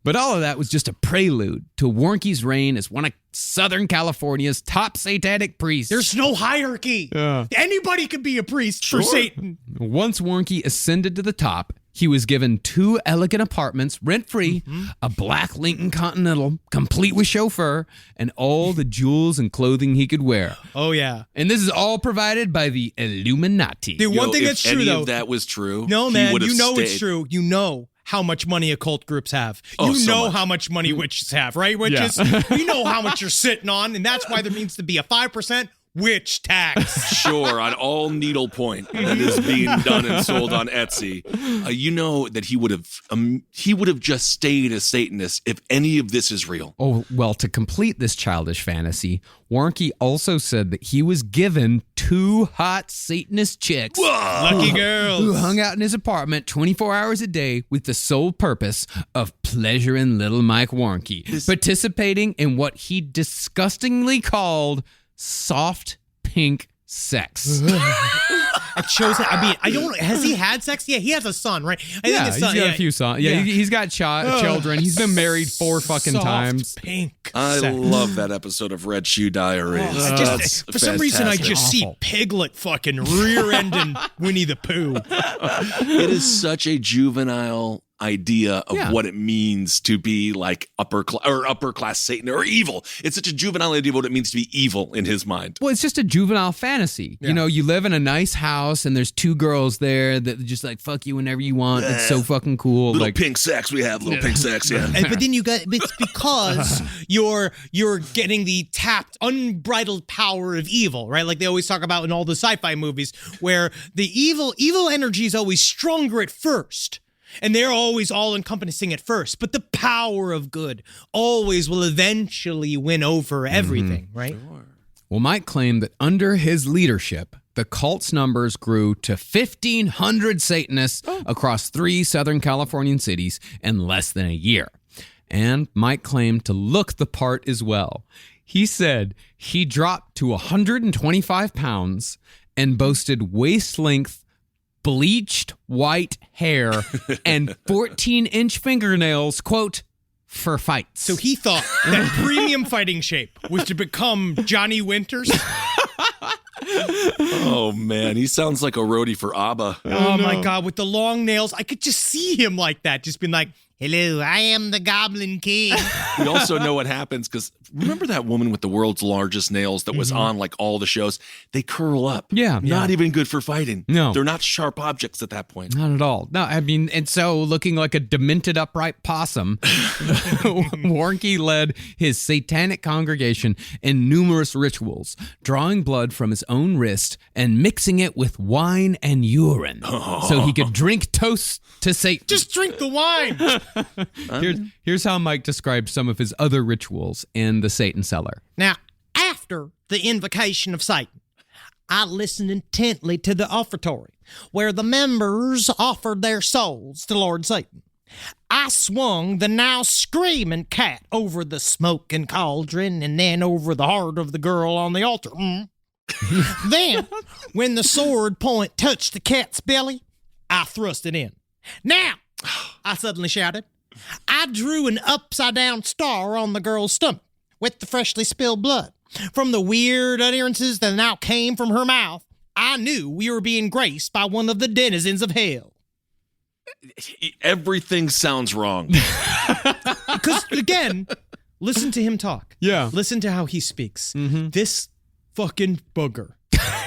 But all of that was just a prelude to Warnke's reign as one of Southern California's top satanic priests. There's no hierarchy. Anybody could be a priest for Satan. Once Warnke ascended to the top, he was given 2 elegant apartments, rent-free, a black Lincoln Continental, complete with chauffeur, and all the jewels and clothing he could wear. Oh, yeah. And this is all provided by the Illuminati. The one thing if that's true, any though. of that was true, No, he man, would have you know stayed. it's true. You know how much money occult groups have. Oh, You so know much. how much money witches have, right, witches? You know how much you're sitting on, and that's why there needs to be a 5%, witch tax. Sure, on all needlepoint that is being done and sold on Etsy. You know that he would have just stayed a Satanist if any of this is real. Oh, well, to complete this childish fantasy, Warnke also said that he was given 2 hot Satanist chicks. Lucky girls. Who hung out in his apartment 24 hours a day with the sole purpose of pleasuring little Mike Warnke, participating in what he disgustingly called soft pink sex. It shows. I mean, I don't. Has he had sex? Yeah, he has a son, right? I think He's got a few sons. Yeah, he's got children. He's been married 4 fucking Soft times. Pink. I sex. love that episode of Red Shoe Diaries. For some reason, I just see Piglet fucking rear-ending Winnie the Pooh. It is such a juvenile idea of what it means to be like upper class Satan or evil. It's such a juvenile idea of what it means to be evil in his mind. Well, it's just a juvenile fantasy. Yeah. You know, you live in a nice house and there's 2 girls there that just like fuck you whenever you want. It's so fucking cool. Little pink sex. We have little pink sex. Yeah. But then it's because you're getting the tapped, unbridled power of evil, right? Like they always talk about in all the sci-fi movies, where the evil energy is always stronger at first. And they're always all-encompassing at first, but the power of good always will eventually win over everything, right? Sure. Well, Mike claimed that under his leadership, the cult's numbers grew to 1,500 Satanists across 3 Southern Californian cities in less than a year. And Mike claimed to look the part as well. He said he dropped to 125 pounds and boasted waist-length bleached white hair and 14-inch fingernails, quote, for fights. So he thought that premium fighting shape was to become Johnny Winters. Oh, man. He sounds like a roadie for ABBA. Oh, my God. With the long nails, I could just see him like that. Just being like, hello, I am the Goblin King. We also know what happens because remember that woman with the world's largest nails that was on like all the shows? They curl up. Yeah. Not even good for fighting. No. They're not sharp objects at that point. Not at all. No, I mean, and so looking like a demented upright possum, Warnke led his satanic congregation in numerous rituals, drawing blood from his own wrist and mixing it with wine and urine so he could drink toast to Satan. Just drink the wine. Here's how Mike described some of his other rituals in the Satan Cellar. Now, after the invocation of Satan, I listened intently to the offertory, where the members offered their souls to Lord Satan. I swung the now screaming cat over the smoking cauldron and then over the heart of the girl on the altar. Then, when the sword point touched the cat's belly, I thrust it in. Now, I suddenly shouted, I drew an upside-down star on the girl's stomach with the freshly spilled blood. From the weird utterances that now came from her mouth, I knew we were being graced by one of the denizens of hell. Everything sounds wrong. Because, again, listen to him talk. Yeah. Listen to how he speaks. This fucking booger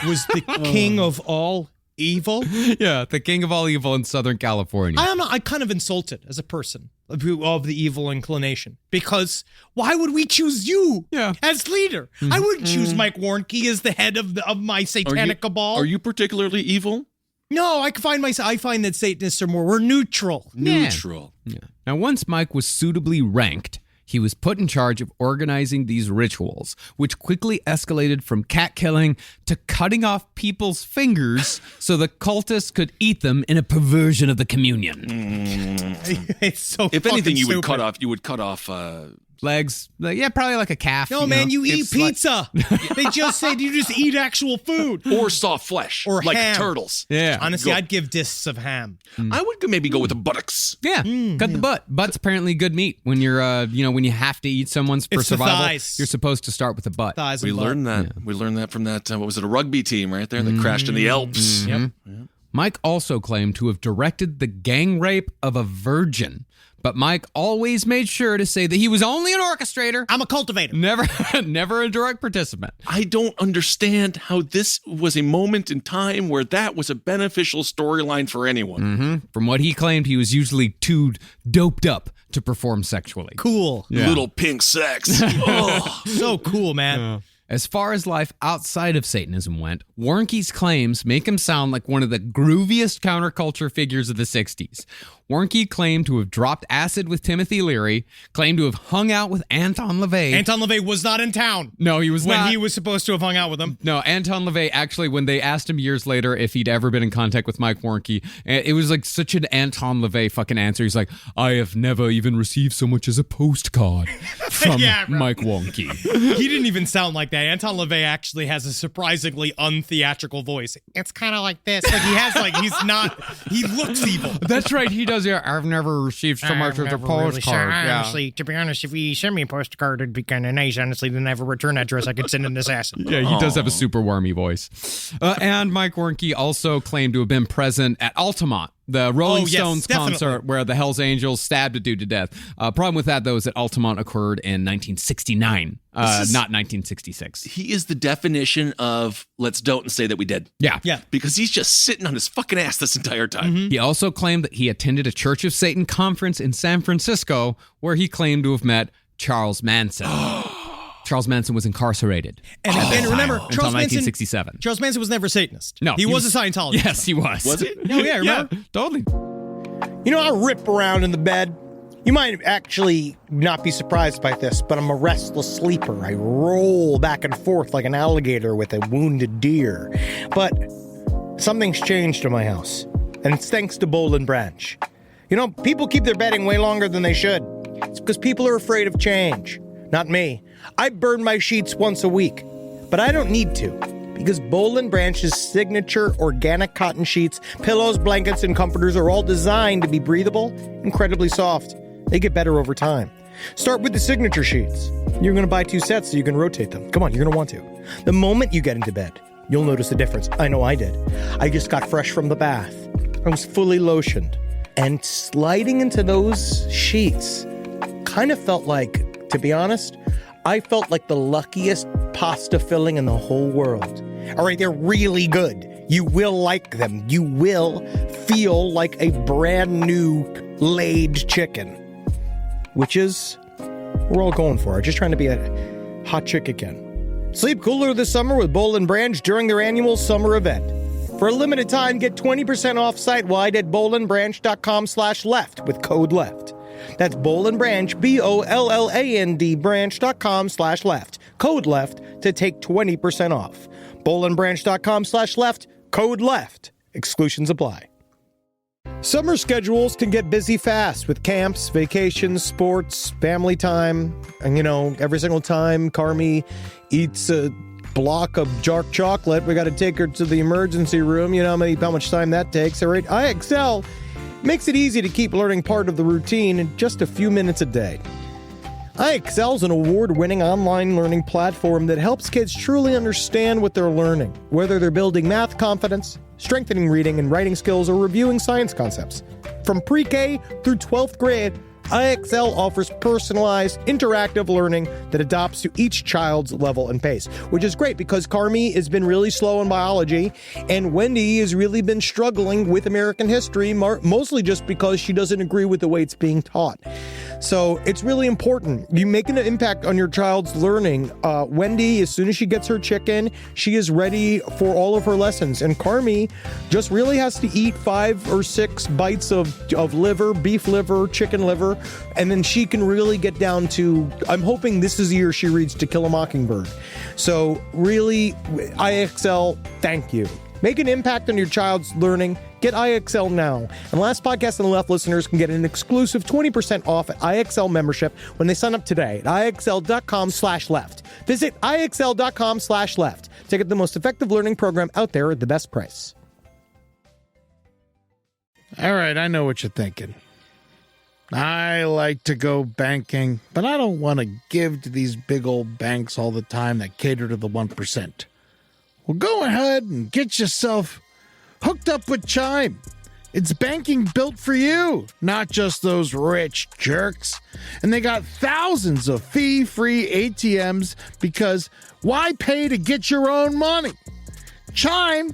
was the king of all evil. Yeah, the king of all evil in Southern California. I don't know. I'm kind of insulted as a person of the evil inclination, because why would we choose you as leader? I wouldn't choose Mike Warnke as the head of my satanic cabal. Are you particularly evil? No, I find that Satanists are we're neutral. Neutral. Yeah. Now, once Mike was suitably ranked, he was put in charge of organizing these rituals, which quickly escalated from cat killing to cutting off people's fingers so the cultists could eat them in a perversion of the communion. It's so if anything, you stupid. would cut off legs. Yeah, probably like a calf. No, man, you eat pizza. They just said you just eat actual food. Or soft flesh. Or like ham. Turtles. Yeah. Honestly, I'd give discs of ham. I would maybe go with the buttocks. Yeah, cut the butt. Butt's apparently good meat. When you're, when you have to eat someone's for It's the survival, thighs. you're supposed to start with the butt. Thighs We and butt. learned that. Yeah. We learned that from that, what was it, a rugby team right there that crashed in the Alps. Yep. Mike also claimed to have directed the gang rape of a virgin. But Mike always made sure to say that he was only an orchestrator. I'm a cultivator. Never a direct participant. I don't understand how this was a moment in time where that was a beneficial storyline for anyone. From what he claimed, he was usually too doped up to perform sexually. Cool. Yeah. Little pink sex. Oh. So cool, man. As far as life outside of Satanism went, Warnke's claims make him sound like one of the grooviest counterculture figures of the 60s. Warnke claimed to have dropped acid with Timothy Leary, claimed to have hung out with Anton LaVey. Anton LaVey was not in town. No, he was when not. he was supposed to have hung out with him. No, Anton LaVey, actually, when they asked him years later if he'd ever been in contact with Mike Warnke, it was like such an Anton LaVey fucking answer. He's like, I have never even received so much as a postcard from Mike Warnke. He didn't even sound like that. Anton LaVey actually has a surprisingly untheatrical voice. It's kind of like this. Like he looks evil. That's right, he does. Yeah, I've never received so much as a postcard. Honestly, to be honest, if you send me a postcard, it'd be kind of nice. Honestly, then I have a return address I could send in this acid. Yeah, he does have a super wormy voice. And Mike Warnke also claimed to have been present at Altamont, the Rolling Stones concert where the Hells Angels stabbed a dude to death. Problem with that, though, is that Altamont occurred in 1969, not 1966. He is the definition of let's don't say that we did. Yeah. Because he's just sitting on his fucking ass this entire time. He also claimed that he attended a Church of Satan conference in San Francisco where he claimed to have met Charles Manson. Charles Manson was incarcerated. And remember, until 1967. Charles Manson was never a Satanist. No. He was a Scientologist. Yes, he was. Was he? Oh, yeah, remember? Yeah, totally. You know, I rip around in the bed. You might actually not be surprised by this, but I'm a restless sleeper. I roll back and forth like an alligator with a wounded deer. But something's changed in my house, and it's thanks to Boll and Branch. You know, people keep their bedding way longer than they should. It's because people are afraid of change. Not me. I burn my sheets once a week, but I don't need to, because Boll and Branch's signature organic cotton sheets, pillows, blankets, and comforters are all designed to be breathable, incredibly soft. They get better over time. Start with the signature sheets. You're going to buy 2 sets so you can rotate them. Come on, you're going to want to. The moment you get into bed, you'll notice the difference. I know I did. I just got fresh from the bath. I was fully lotioned. And sliding into those sheets kind of felt like, to be honest, I felt like the luckiest pasta filling in the whole world. All right, they're really good. You will like them. You will feel like a brand new laid chicken, which is we're all going for. Just trying to be a hot chick again. Sleep cooler this summer with Boll and Branch during their annual summer event. For a limited time, get 20% off site-wide at bollandbranch.com/left with code LEFT. That's Boll and Branch, BOLLAND branch.com/left. Code LEFT to take 20% off. bollandbranch.com/left. Code LEFT. Exclusions apply. Summer schedules can get busy fast with camps, vacations, sports, family time. And, you know, every single time Carmi eats a block of dark chocolate, we got to take her to the emergency room. You know how much time that takes. All right, IXL makes it easy to keep learning part of the routine in just a few minutes a day. IXL is an award-winning online learning platform that helps kids truly understand what they're learning, whether they're building math confidence, strengthening reading and writing skills, or reviewing science concepts. From pre-K through 12th grade, IXL offers personalized, interactive learning that adapts to each child's level and pace, which is great because Carmi has been really slow in biology, and Wendy has really been struggling with American history, mostly just because she doesn't agree with the way it's being taught. So it's really important. You making an impact on your child's learning. Wendy, as soon as she gets her chicken, she is ready for all of her lessons. And Carmi just really has to eat 5 or 6 bites of liver, beef liver, chicken liver, and then she can really get down to, I'm hoping this is the year she reads To Kill a Mockingbird. So really, IXL, thank you. Make an impact on your child's learning. Get IXL now. And Last Podcast on the Left listeners can get an exclusive 20% off at IXL membership when they sign up today at IXL.com/left. Visit IXL.com/left to get the most effective learning program out there at the best price. All right, I know what you're thinking. I like to go banking, but I don't want to give to these big old banks all the time that cater to the 1%. Well, go ahead and get yourself hooked up with Chime. It's banking built for you, not just those rich jerks. And they got thousands of fee-free ATMs because why pay to get your own money? Chime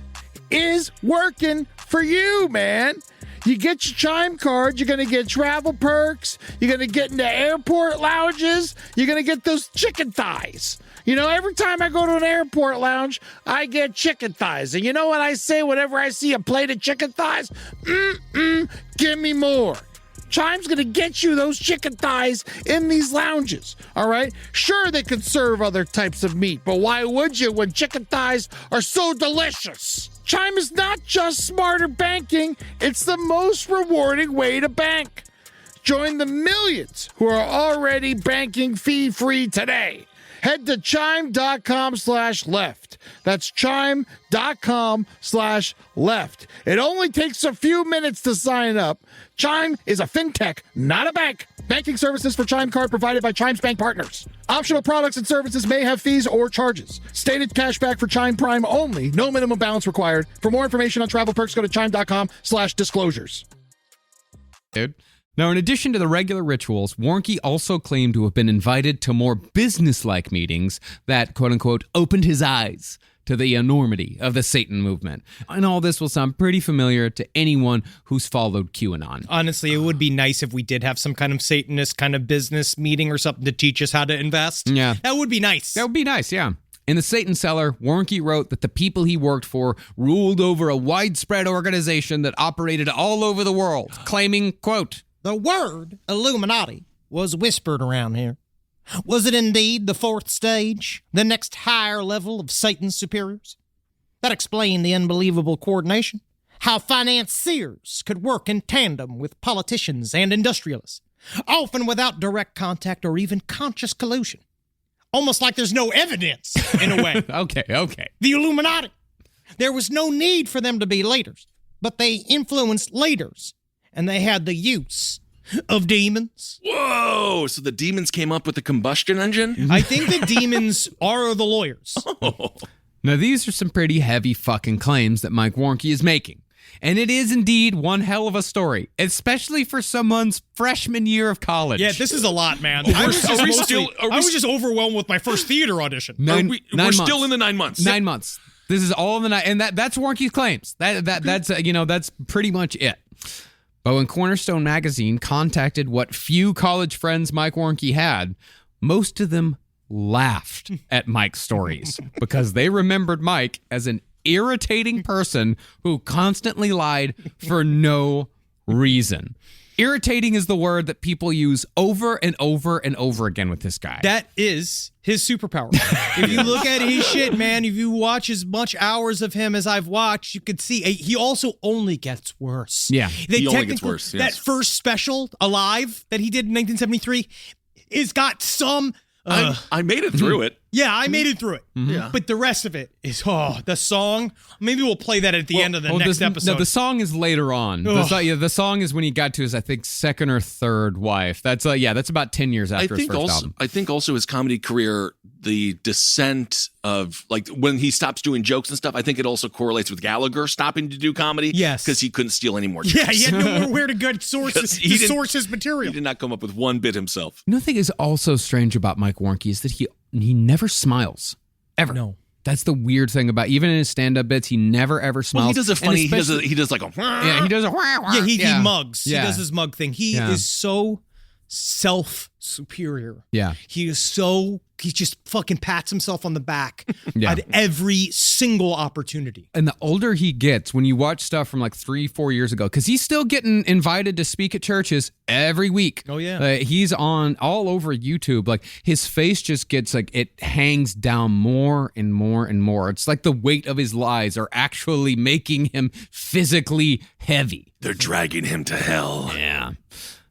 is working for you, man. You get your Chime card, you're going to get travel perks, you're going to get into airport lounges, you're going to get those chicken thighs. You know, every time I go to an airport lounge, I get chicken thighs. And you know what I say whenever I see a plate of chicken thighs? Give me more. Chime's going to get you those chicken thighs in these lounges, all right? Sure, they could serve other types of meat, but why would you when chicken thighs are so delicious? Chime is not just smarter banking, it's the most rewarding way to bank. Join the millions who are already banking fee-free today. Head to chime.com/left. That's chime.com/left. It only takes a few minutes to sign up. Chime is a fintech, not a bank. Banking services for Chime Card provided by Chime's bank partners. Optional products and services may have fees or charges. Stated cashback for Chime Prime only. No minimum balance required. For more information on travel perks, go to chime.com/disclosures. Dude. Now, in addition to the regular rituals, Warnke also claimed to have been invited to more business-like meetings that, quote-unquote, opened his eyes to the enormity of the Satan movement. And all this will sound pretty familiar to anyone who's followed QAnon. Honestly, it would be nice if we did have some kind of Satanist kind of business meeting or something to teach us how to invest. Yeah. That would be nice. That would be nice, yeah. In the Satan Cellar, Warnke wrote that the people he worked for ruled over a widespread organization that operated all over the world, claiming, quote, "The word Illuminati was whispered around here. Was it indeed the fourth stage, the next higher level of Satan's superiors? That explained the unbelievable coordination, how financiers could work in tandem with politicians and industrialists, often without direct contact or even conscious collusion. Almost like there's no evidence, in a way. Okay. The Illuminati. There was no need for them to be leaders, but they influenced leaders, and they had the use of demons." Whoa! So the demons came up with the combustion engine? I think the demons are the lawyers. Now, these are some pretty heavy fucking claims that Mike Warnke is making. And it is indeed one hell of a story, especially for someone's freshman year of college. Yeah, this is a lot, man. I was just overwhelmed with my first theater audition. We're still in the 9 months. 9 months. This is all in the 9, and that's Warnke's claims. That's pretty much it. But when Cornerstone Magazine contacted what few college friends Mike Warnke had, most of them laughed at Mike's stories because they remembered Mike as an irritating person who constantly lied for no reason. Irritating is the word that people use over and over and over again with this guy. That is his superpower. If you look at his shit, man, if you watch as much hours of him as I've watched, you could see he also only gets worse. Yeah, he only gets worse. Yes. That first special, Alive, that he did in 1973, is got some... I made it through it. Yeah, I made it through it. Yeah. But the rest of it is, the song. Maybe we'll play that at the end of the next episode. No, the song is later on. The song is when he got to his, I think, second or third wife. That's about 10 years after his first album. I think also his comedy career, the descent of, like, when he stops doing jokes and stuff, I think it also correlates with Gallagher stopping to do comedy. Yes. Because he couldn't steal any more jokes. Yeah, he had nowhere to go to source his material. He did not come up with one bit himself. Another thing is also strange about Mike Warnke is that he never smiles. Ever. No. That's the weird thing about, even in his stand-up bits, he never ever smiles. Well, he does a funny, he does like a... Yeah, he does a... Yeah, he mugs. Yeah. He does his mug thing. He is so self-superior. Yeah. He just fucking pats himself on the back at every single opportunity. And the older he gets, when you watch stuff from like 3-4 years ago, because he's still getting invited to speak at churches every week. Oh, yeah. He's on all over YouTube. Like, his face just gets like, it hangs down more and more and more. It's like the weight of his lies are actually making him physically heavy. They're dragging him to hell. Yeah.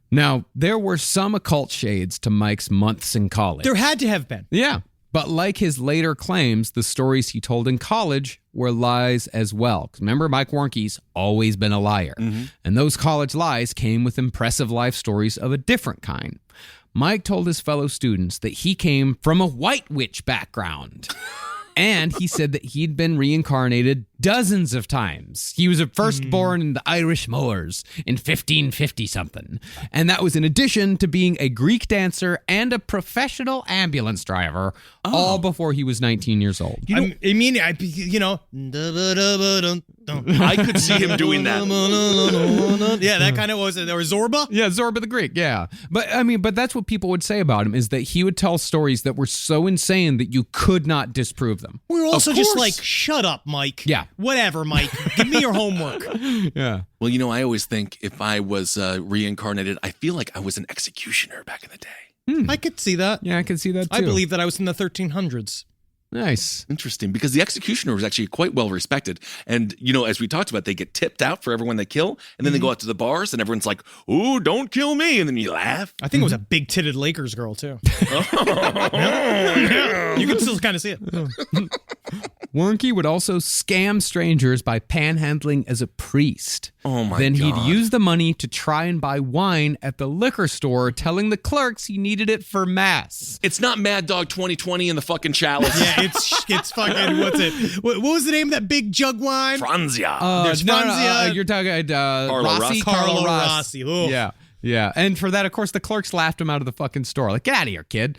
Now, there were some occult shades to Mike's months in college. There had to have been. Yeah. But like his later claims, the stories he told in college were lies as well. 'Cause remember, Mike Warnke's always been a liar. Mm-hmm. And those college lies came with impressive life stories of a different kind. Mike told his fellow students that he came from a white witch background. And he said that he'd been reincarnated dozens of times. He was first born in the Irish Moors in 1550-something. And that was in addition to being a Greek dancer and a professional ambulance driver, all before he was 19 years old. I could see him doing that. Yeah, that kind of was it. Or Zorba? Yeah, Zorba the Greek, yeah. But that's what people would say about him, is that he would tell stories that were so insane that you could not disprove them. We were also just like, shut up, Mike. Yeah. Whatever, Mike. Give me your homework. Yeah. Well, I always think if I was reincarnated, I feel like I was an executioner back in the day. I could see that. Yeah, I can see that too. I believe that I was in the 1300s. Nice. Interesting, because the executioner was actually quite well respected. And, as we talked about, they get tipped out for everyone they kill, and then they go out to the bars, and everyone's like, ooh, don't kill me, and then you laugh. I think it was a big-titted Lakers girl, too. Yeah. You can still kind of see it. Warnke would also scam strangers by panhandling as a priest. Oh, my Then God. he'd use the money to try and buy wine at the liquor store, telling the clerks he needed it for mass. It's not Mad Dog 2020 in the fucking chalice. Yeah, it's fucking, what's it? What was the name of that big jug wine? Franzia. There's Franzia. You're talking Rossi. Carlo Rossi. Ugh. Yeah. And for that, of course, the clerks laughed him out of the fucking store. Like, get out of here, kid.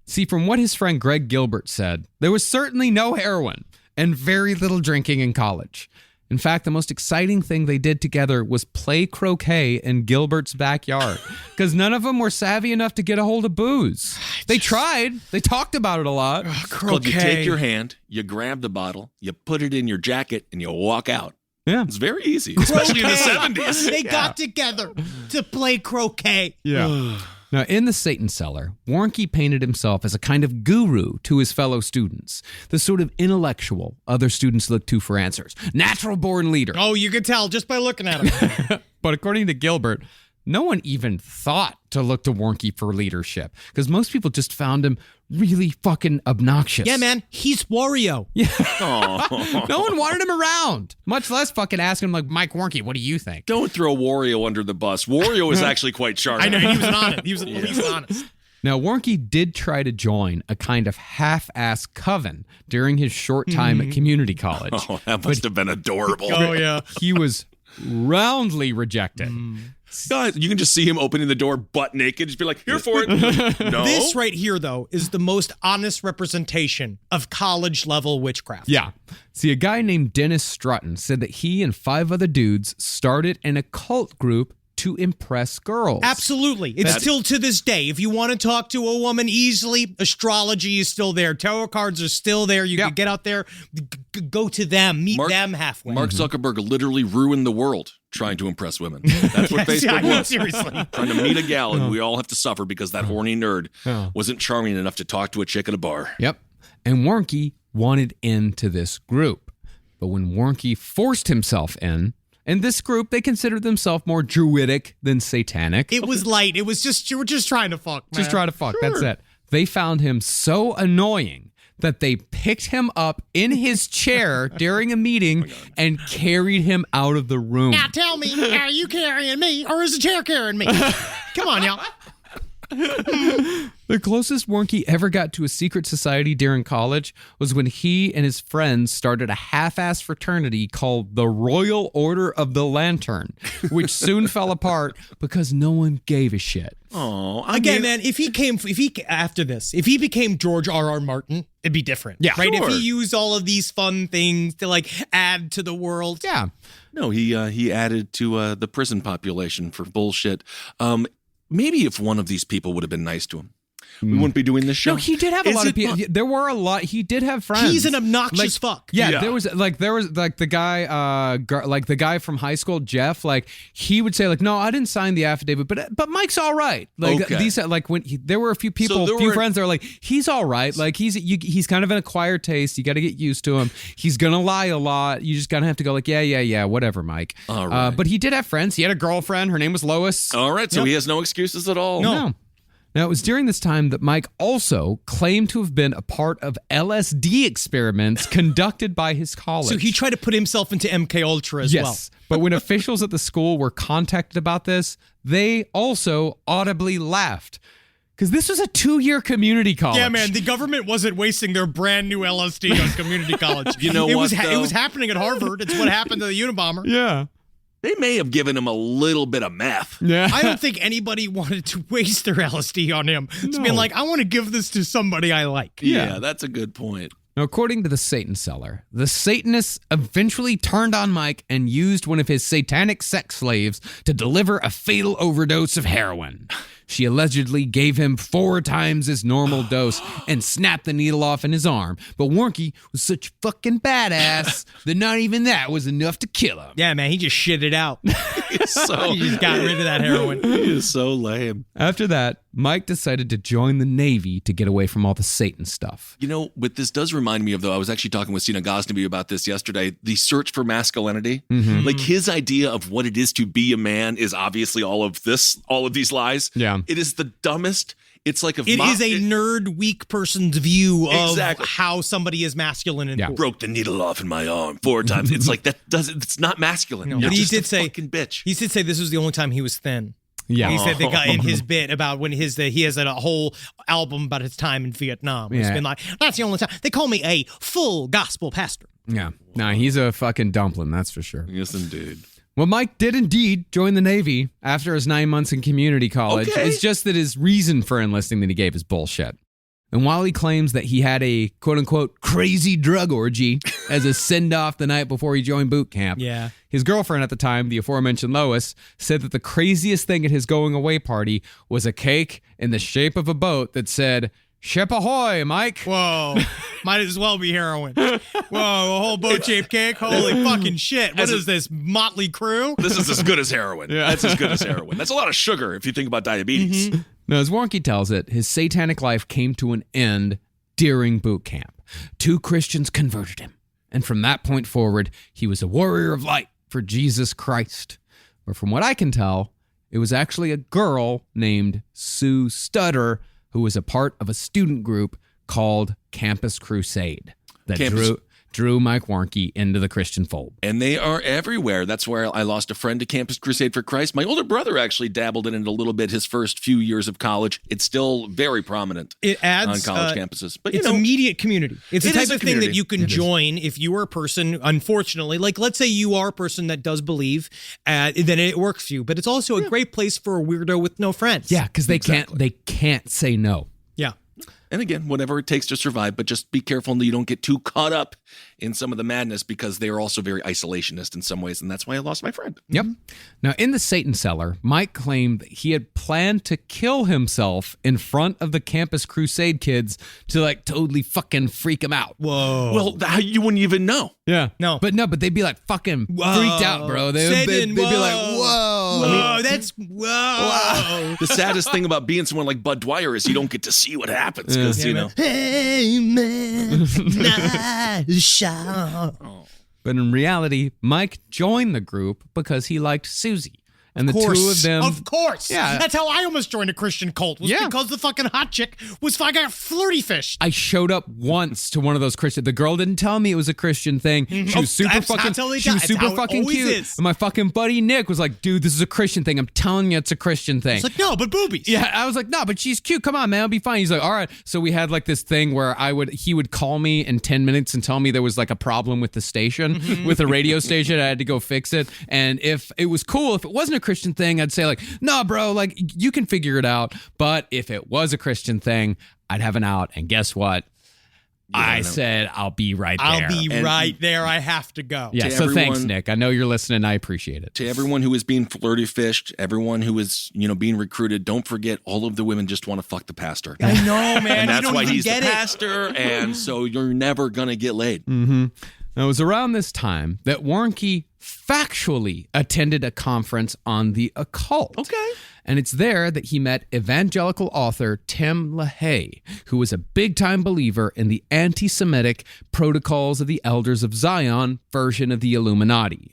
See, from what his friend Greg Gilbert said, there was certainly no heroin and very little drinking in college. In fact, the most exciting thing they did together was play croquet in Gilbert's backyard, because none of them were savvy enough to get a hold of booze. They tried. They talked about it a lot. Called, you take your hand, you grab the bottle, you put it in your jacket, and you walk out. Yeah. It's very easy, especially in the 70s. They got together to play croquet. Yeah. Now, in the Satan Cellar, Warnke painted himself as a kind of guru to his fellow students, the sort of intellectual other students look to for answers. Natural-born leader. Oh, you could tell just by looking at him. But according to Gilbert, no one even thought to look to Warnke for leadership, because most people just found him really fucking obnoxious. Yeah, man, he's Wario. Yeah. No one wanted him around, much less fucking ask him like, Mike Warnke, what do you think? Don't throw Wario under the bus. Wario is actually quite charming. I know, he was honest. He was honest. Now, Warnke did try to join a kind of half-ass coven during his short time at community college. Oh, that must have been adorable. Oh, yeah. He was roundly rejected. God, you can just see him opening the door butt naked. Just be like, here for it. No. This right here, though, is the most honest representation of college-level witchcraft. Yeah. See, a guy named Dennis Strutton said that he and 5 other dudes started an occult group to impress girls. Absolutely. It's still to this day. If you want to talk to a woman easily, astrology is still there. Tarot cards are still there. You can get out there, go to them, meet them halfway. Mark Zuckerberg literally ruined the world trying to impress women. That's what Facebook was. Seriously. Trying to meet a gal, and we all have to suffer because that horny nerd wasn't charming enough to talk to a chick at a bar. Yep. And Warnke wanted into this group. But when Warnke forced himself in this group, they considered themselves more druidic than satanic. It was light. It was just, you were just trying to fuck, man. Just trying to fuck. Sure. That's it. They found him so annoying that they picked him up in his chair during a meeting and carried him out of the room. Now tell me, are you carrying me or is the chair carrying me? Come on, y'all. The closest Warnke ever got to a secret society during college was when he and his friends started a half-ass fraternity called the Royal Order of the Lantern, which soon fell apart because no one gave a shit. Oh, again, man, if he became George R.R. Martin, it'd be different. Yeah, right. Sure. If he used all of these fun things to like add to the world. Yeah. No, he added to the prison population for bullshit. Maybe if one of these people would have been nice to him, we wouldn't be doing this show. No, he did have a lot of people. There were a lot. He did have friends. He's an obnoxious fuck. Yeah, there was the guy from high school, Jeff. Like he would say, like, no, I didn't sign the affidavit, but Mike's all right. Like these, like when there were a few people, friends that were like, he's all right. Like he's kind of an acquired taste. You got to get used to him. He's gonna lie a lot. You just gotta have to go like, yeah, whatever, Mike. All right. But he did have friends. He had a girlfriend. Her name was Lois. All right, so he has no excuses at all. No. Now, it was during this time that Mike also claimed to have been a part of LSD experiments conducted by his college. So he tried to put himself into MK Ultra as well. Yes, but when officials at the school were contacted about this, they also audibly laughed. Because this was a 2-year community college. Yeah, man, the government wasn't wasting their brand new LSD on community college. You know it what, It though? was happening at Harvard. It's what happened to the Unabomber. Yeah. They may have given him a little bit of meth. Yeah. I don't think anybody wanted to waste their LSD on him. It's been like, I want to give this to somebody I like. Yeah, that's a good point. Now, according to the Satan Seller, the Satanists eventually turned on Mike and used one of his satanic sex slaves to deliver a fatal overdose of heroin. She allegedly gave him 4 times his normal dose and snapped the needle off in his arm. But Warnke was such fucking badass that not even that was enough to kill him. Yeah, man, he just shit it out. He just got rid of that heroin. He is so lame. After that, Mike decided to join the Navy to get away from all the Satan stuff. You know, what this does remind me of, though, I was actually talking with Sina Ghaznavi about this yesterday, the search for masculinity. Like his idea of what it is to be a man is obviously all of these lies. Yeah. It is the dumbest. It's like It is a nerd, weak person's view of Exactly. how somebody is masculine and cool. broke the needle off in my arm 4 times. It's like it's not masculine. No, You're but he just did a say- fucking bitch. He did say this was the only time he was thin. Yeah. He said the guy in his bit about when he has a whole album about his time in Vietnam. It's Yeah. been like, that's the only time. They call me a full gospel pastor. Yeah. Nah, he's a fucking dumpling, that's for sure. Yes, indeed. Well, Mike did indeed join the Navy after his 9 months in community college. Okay. It's just that his reason for enlisting that he gave is bullshit. And while he claims that he had a quote-unquote crazy drug orgy as a send-off the night before he joined boot camp, Yeah. his girlfriend at the time, the aforementioned Lois, said that the craziest thing at his going-away party was a cake in the shape of a boat that said, "Ship ahoy, Mike." Whoa. Might as well be heroin. Whoa, a whole boat-shaped cake? Holy fucking shit. What is this, Motley Crue? This is as good as heroin. That's as good as heroin. That's a lot of sugar if you think about diabetes. Now, as Warnke tells it, his satanic life came to an end during boot camp. 2 Christians converted him. And from that point forward, he was a warrior of light for Jesus Christ. But from what I can tell, it was actually a girl named Sue Stutter who was a part of a student group called Campus Crusade that drew Mike Warnke into the Christian fold. And they are everywhere. That's where I lost a friend to Campus Crusade for Christ. My older brother actually dabbled in it a little bit his first few years of college. It's still very prominent It adds on college campuses. But it's immediate community. It's the It is type a of thing that community. you can join if you are a person, unfortunately, like let's say you are a person that does believe, then it works for you. But it's also a great place for a weirdo with no friends. Yeah, because they can't say no. Yeah. And again, whatever it takes to survive, but just be careful that you don't get too caught up in some of the madness because they are also very isolationist in some ways. And that's why I lost my friend. Yep. Now, in the Satan Cellar, Mike claimed that he had planned to kill himself in front of the Campus Crusade kids to like totally fucking freak them out. Whoa. Well, you wouldn't even know. Yeah. No. But they'd be like fucking Whoa. freaked out, bro. They'd be like, whoa. Whoa, whoa. The saddest thing about being someone like Bud Dwyer is you don't get to see what happens because, you know. Hey, man, nice shot. But in reality, Mike joined the group because he liked Susie. And the two of them. Of course. Yeah. That's how I almost joined a Christian cult. Was Yeah. because the fucking hot chick was fucking flirty fish. I showed up once to one of those Christian. The girl didn't tell me it was a Christian thing. She was super that's fucking. how they She was die. It's super how it fucking always cute. is. And my fucking buddy Nick was like, "Dude, this is a Christian thing. I'm telling you, it's a Christian thing." It's like, no, but boobies. Yeah, I was like, "No, but she's cute. Come on, man, I'll be fine." He's like, "All right." So we had like this thing where he would call me in 10 minutes and tell me there was like a problem with the station, with the radio station. I had to go fix it. And if it was cool, if it wasn't a Christian thing, I'd say like, "No, bro, like you can figure it out." But if it was a Christian thing, I'd have an out. And guess what? I said, I'll be right there. I'll be right there. I have to go. Yeah, To so thanks, everyone- Nick. I know you're listening. I appreciate it. To everyone who is being flirty fished, everyone who is, being recruited, don't forget all of the women just want to fuck the pastor. I know, man. And You that's don't why even he's the get it. pastor, and so you're never going to get laid. Now, it was around this time that Warnke factually attended a conference on the occult. Okay. And it's there that he met evangelical author Tim LaHaye, who was a big-time believer in the anti-Semitic Protocols of the Elders of Zion version of the Illuminati.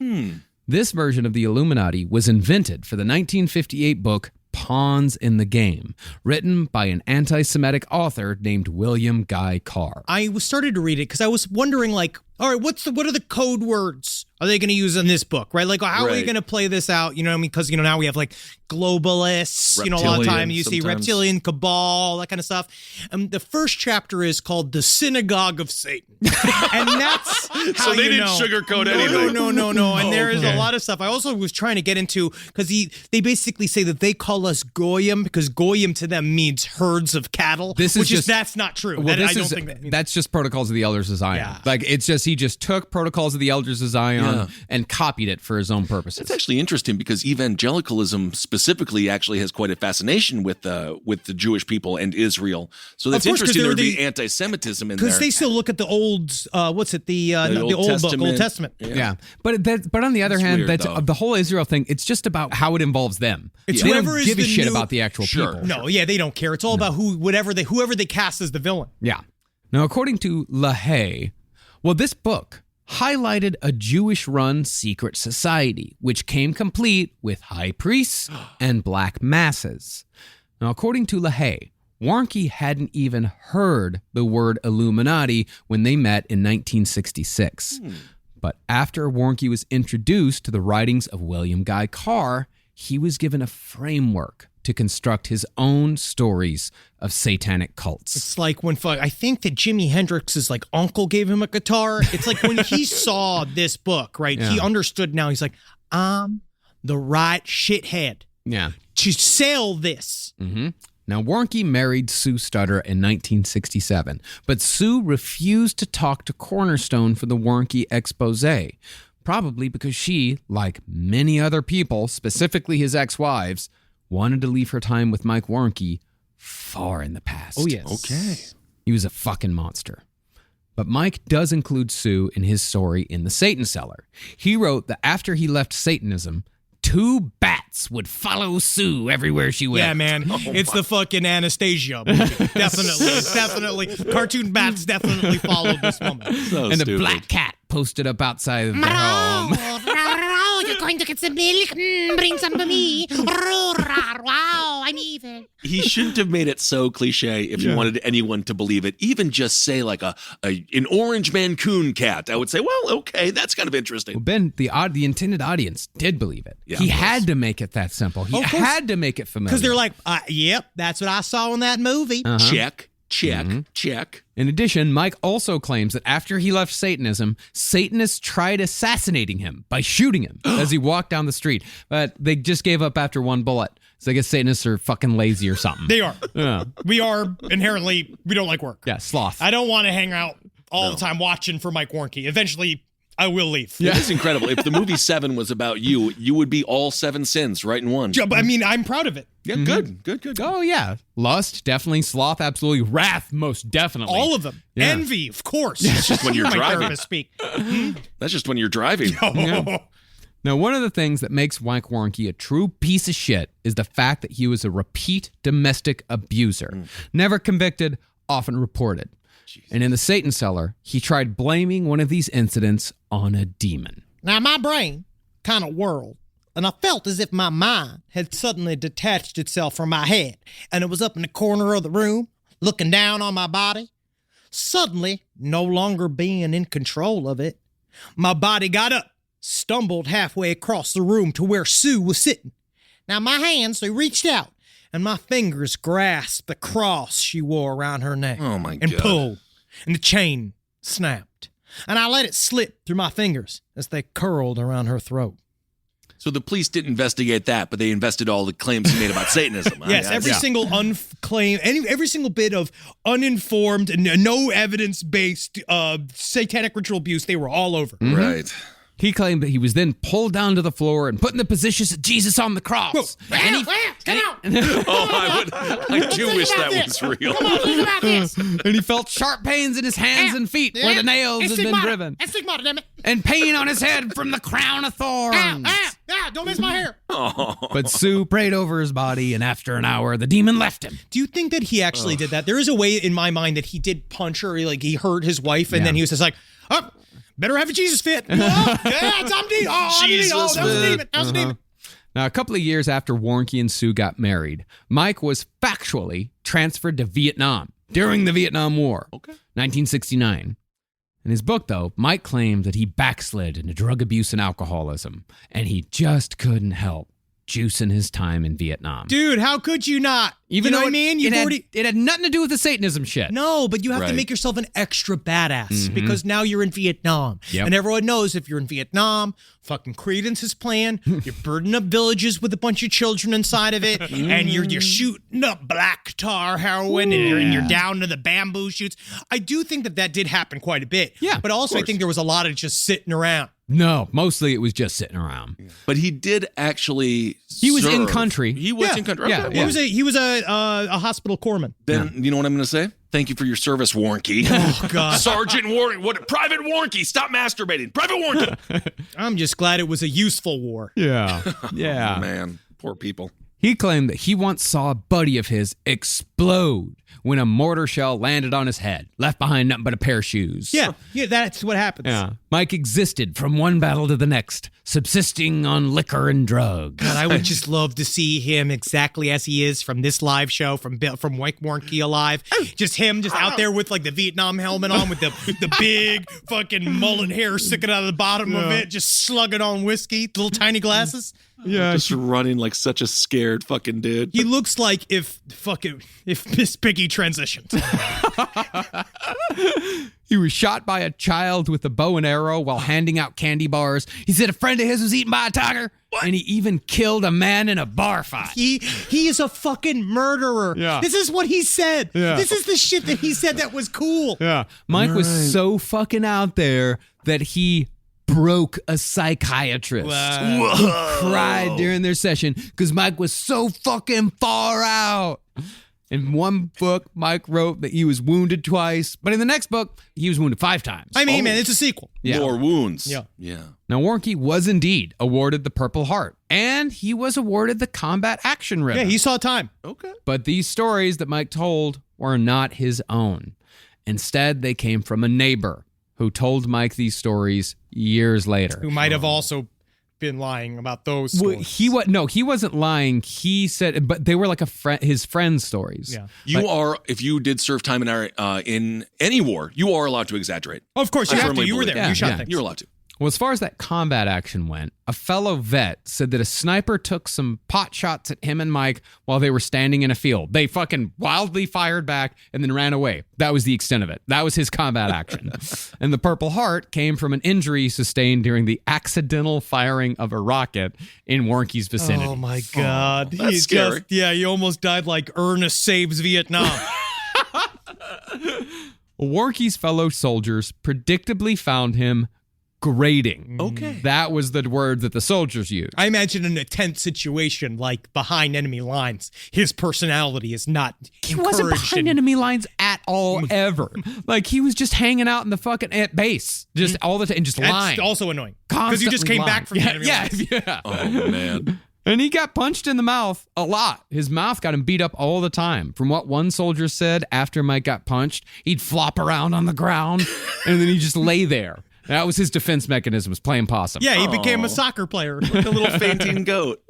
This version of the Illuminati was invented for the 1958 book Pawns in the Game, written by an anti-Semitic author named William Guy Carr. I started to read it because I was wondering, like, all right, what are the code words are they going to use in this book, right? Like, how are we Right. going to play this out? You know what I mean? Because, now we have like globalists, a lot of time you see sometimes. reptilian cabal, that kind of stuff. The first chapter is called The Synagogue of Satan. And that's how So they you didn't know. sugarcoat anything. No. And there is a lot of stuff. I also was trying to get into, because they basically say that they call us Goyim, because Goyim to them means herds of cattle, that's not true. Well, I don't think that means that's just Protocols of the Elders of Zion. Yeah. Like, it's just, he just took Protocols of the Elders of Zion and copied it for his own purposes. It's actually interesting because evangelicalism specifically actually has quite a fascination with the Jewish people and Israel. So that's Of course, 'cause interesting. they were There would be the- anti-Semitism in there. Because they still look at the old, the old book, Old Testament. Yeah. But on the other hand, weird, that's though. the whole Israel thing. It's just about how it involves them. It's They whoever don't is give a the shit new- about the actual Sure. people. No, yeah, they don't care. It's all about whoever they cast as the villain. Yeah. Now, according to LaHaye, this book highlighted a Jewish-run secret society, which came complete with high priests and black masses. Now, according to LaHaye, Warnke hadn't even heard the word Illuminati when they met in 1966. But after Warnke was introduced to the writings of William Guy Carr, he was given a framework to construct his own stories of satanic cults. It's like when I think that Jimi Hendrix's like uncle gave him a guitar. It's like when he saw this book, right? He understood now. He's like, I'm the right shithead to sell this. Mm-hmm. Now, Warnke married Sue Stutter in 1967, but Sue refused to talk to Cornerstone for the Warnke expose, probably because she, like many other people, specifically his ex-wives, wanted to leave her time with Mike Warnke far in the past. Oh, yes. Okay. He was a fucking monster. But Mike does include Sue in his story in The Satan Cellar. He wrote that after he left Satanism, 2 bats would follow Sue everywhere she went. Yeah, man. It's the fucking Anastasia movie. Definitely. Cartoon bats definitely followed this woman. So And stupid. the black cat posted up outside of their home. You're going to get some milk? Bring some to me. Wow, I'm evil. He shouldn't have made it so cliche if you wanted anyone to believe it. Even just say like an orange Mancoon cat. I would say, well, okay, that's kind of interesting. Well, Ben, the intended audience did believe it. Yeah, he of course. had to make it that simple. He Of course. had to make it familiar. Because they're like, yep, that's what I saw in that movie. Check. Mm-hmm. Check. In addition, Mike also claims that after he left Satanism, Satanists tried assassinating him by shooting him as he walked down the street. But they just gave up after one bullet. So I guess Satanists are fucking lazy or something. They are. Yeah. We are inherently, we don't like work. Yeah, sloth. I don't want to hang out all the time watching for Mike Warnke. Eventually, I will leave. Yeah. It's incredible. If the movie 7 was about you would be all 7 sins right in one. I mean, I'm proud of it. Yeah, good. Oh, yeah. Lust, definitely. Sloth, absolutely. Wrath, most definitely. All of them. Yeah. Envy, of course. That's just when you're My driving. therapist speak. That's just when you're driving. Now, one of the things that makes Mike Warnke a true piece of shit is the fact that he was a repeat domestic abuser. Never convicted, often reported. And in The Satan Cellar, he tried blaming one of these incidents on a demon. Now, my brain kind of whirled, and I felt as if my mind had suddenly detached itself from my head, and it was up in the corner of the room, looking down on my body. Suddenly, no longer being in control of it, my body got up, stumbled halfway across the room to where Sue was sitting. Now, my hands, they reached out, and my fingers grasped the cross she wore around her neck. Oh, my And God. pulled, and the chain snapped. And I let it slip through my fingers as they curled around her throat. So the police didn't investigate that, but they invested all the claims he made about Satanism. Yes, every single every single bit of uninformed and no evidence-based satanic ritual abuse, they were all over. Right. He claimed that he was then pulled down to the floor and put in the position of Jesus on the cross. Get out. I do wish that was real. Come on, think about this. And he felt sharp pains in his hands and feet where the nails had been driven. It's stigmata, damn it. And pain on his head from the crown of thorns. Don't miss my hair. But Sue prayed over his body, and after an hour, the demon left him. Do you think that he actually did that? There is a way in my mind that he did punch her, like he hurt his wife, and then he was just like, oh, better have a Jesus fit. Oh, yeah, it's I'm demon. Oh, I'm demon. Oh, that was a demon. That was a demon. Now, a couple of years after Warnke and Sue got married, Mike was factually transferred to Vietnam during the Vietnam War, 1969. In his book, though, Mike claimed that he backslid into drug abuse and alcoholism, and he just couldn't help juicing his time in Vietnam. Dude, how could you not? Even you know though what I mean? It had nothing to do with the Satanism shit. No, but you have to Right. make yourself an extra badass because now you're in Vietnam. Yep. And everyone knows if you're in Vietnam, fucking Credence is playing, you're burdening up villages with a bunch of children inside of it, and you're shooting up black tar heroin, and you're down to the bamboo shoots. I do think that did happen quite a bit. Yeah, but also I think there was a lot of just sitting around. No, mostly it was just sitting around. But he did actually. He was in serve. country. He was in country. Yeah, Okay, yeah. well, He was a hospital corpsman. then you know what I'm going to say? Thank you for your service, Warnke. Oh God, Sergeant Warnke. Private Warnke. Stop masturbating. Private Warnke. I'm just glad it was a useful war. Yeah. Yeah. Oh, man, poor people. He claimed that he once saw a buddy of his explode when a mortar shell landed on his head, left behind nothing but a pair of shoes. Yeah, that's what happens. Yeah. Mike existed from one battle to the next, subsisting on liquor and drugs. God, I would just love to see him exactly as he is from this live show from Mike Warnke Alive. Just him out there with like the Vietnam helmet on with the big fucking mullet hair sticking out of the bottom of it, just slugging on whiskey, little tiny glasses. Yeah. Just running like such a scared fucking dude. He looks like if Miss Piggy transitioned. He was shot by a child with a bow and arrow while handing out candy bars. He said a friend of his was eaten by a tiger. What? And he even killed a man in a bar fight. He is a fucking murderer. Yeah. This is what he said. Yeah. This is the shit that he said that was cool. Yeah. Mike was so fucking out there that he broke a psychiatrist. Wow. Who cried during their session because Mike was so fucking far out. In one book, Mike wrote that he was wounded twice, but in the next book, he was wounded 5 times. I mean, man, it's a sequel. Yeah. More wounds. Yeah. Yeah. Now, Warnke was indeed awarded the Purple Heart, and he was awarded the Combat Action Ribbon. Yeah, he saw time. Okay. But these stories that Mike told were not his own. Instead, they came from a neighbor who told Mike these stories years later. Who might have also been lying about those Well, stories. he wasn't lying. He said, but they were like his friend's stories. Yeah. You are, if you did serve time in any war, you are allowed to exaggerate. Of course, you I have to. firmly You were believe there. that. You shot Yeah. things. You're allowed to. Well, as far as that combat action went, a fellow vet said that a sniper took some pot shots at him and Mike while they were standing in a field. They fucking wildly fired back and then ran away. That was the extent of it. That was his combat action. And the Purple Heart came from an injury sustained during the accidental firing of a rocket in Warnke's vicinity. Oh my God. that's scary. He almost died like Ernest Saves Vietnam. Warnke's fellow soldiers predictably found him grating. Okay. That was the word that the soldiers used. I imagine in a tense situation like behind enemy lines, his personality is not He wasn't behind enemy lines at all, ever. Like, he was just hanging out in the fucking at base, just all the time, and just lying. That's also annoying. Because you just Constantly came lying. back from the enemy lines. Yeah. Oh, man. And he got punched in the mouth a lot. His mouth got him beat up all the time. From what one soldier said, after Mike got punched, he'd flop around on the ground, and then he'd just lay there. That was his defense mechanism, was playing possum. Yeah, he became a soccer player. Like a little fainting goat.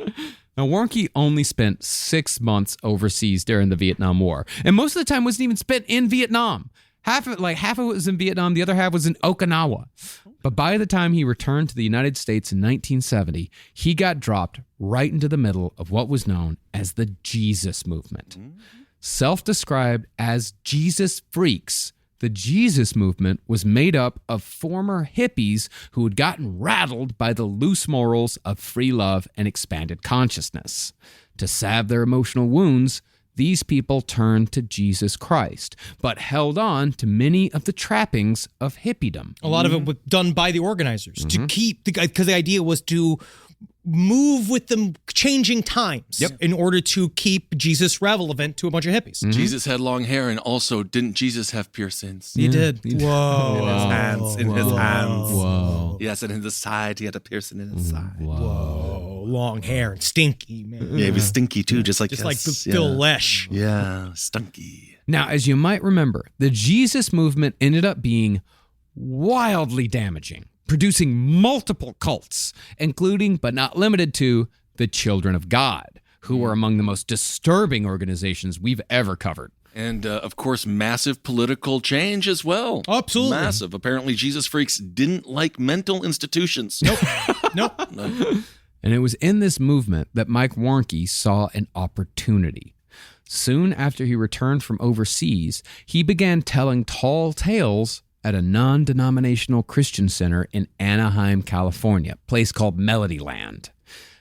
Now, Warnke only spent 6 months overseas during the Vietnam War. And most of the time wasn't even spent in Vietnam. Half of it was in Vietnam, the other half was in Okinawa. But by the time he returned to the United States in 1970, he got dropped right into the middle of what was known as the Jesus movement. Self-described as Jesus freaks, the Jesus movement was made up of former hippies who had gotten rattled by the loose morals of free love and expanded consciousness. To salve their emotional wounds, these people turned to Jesus Christ, but held on to many of the trappings of hippiedom. A lot of it was done by the organizers to keep, because the idea was to move with the changing times in order to keep Jesus relevant to a bunch of hippies. Jesus had long hair, and also, didn't Jesus have piercings? He did. Whoa. In his hands. In his hands. Whoa. Yes, and in the side, he had a piercing in his side. Whoa. Long hair and stinky, man. Yeah, he was stinky too, just like Just Phil Lesh. Yeah, stunky. Now, as you might remember, the Jesus movement ended up being wildly damaging, producing multiple cults, including but not limited to the Children of God, who were among the most disturbing organizations we've ever covered. And, of course, massive political change as well. Absolutely. Massive. Apparently, Jesus freaks didn't like mental institutions. Nope. And it was in this movement that Mike Warnke saw an opportunity. Soon after he returned from overseas, he began telling tall tales at a non-denominational Christian center in Anaheim, California, a place called Melodyland.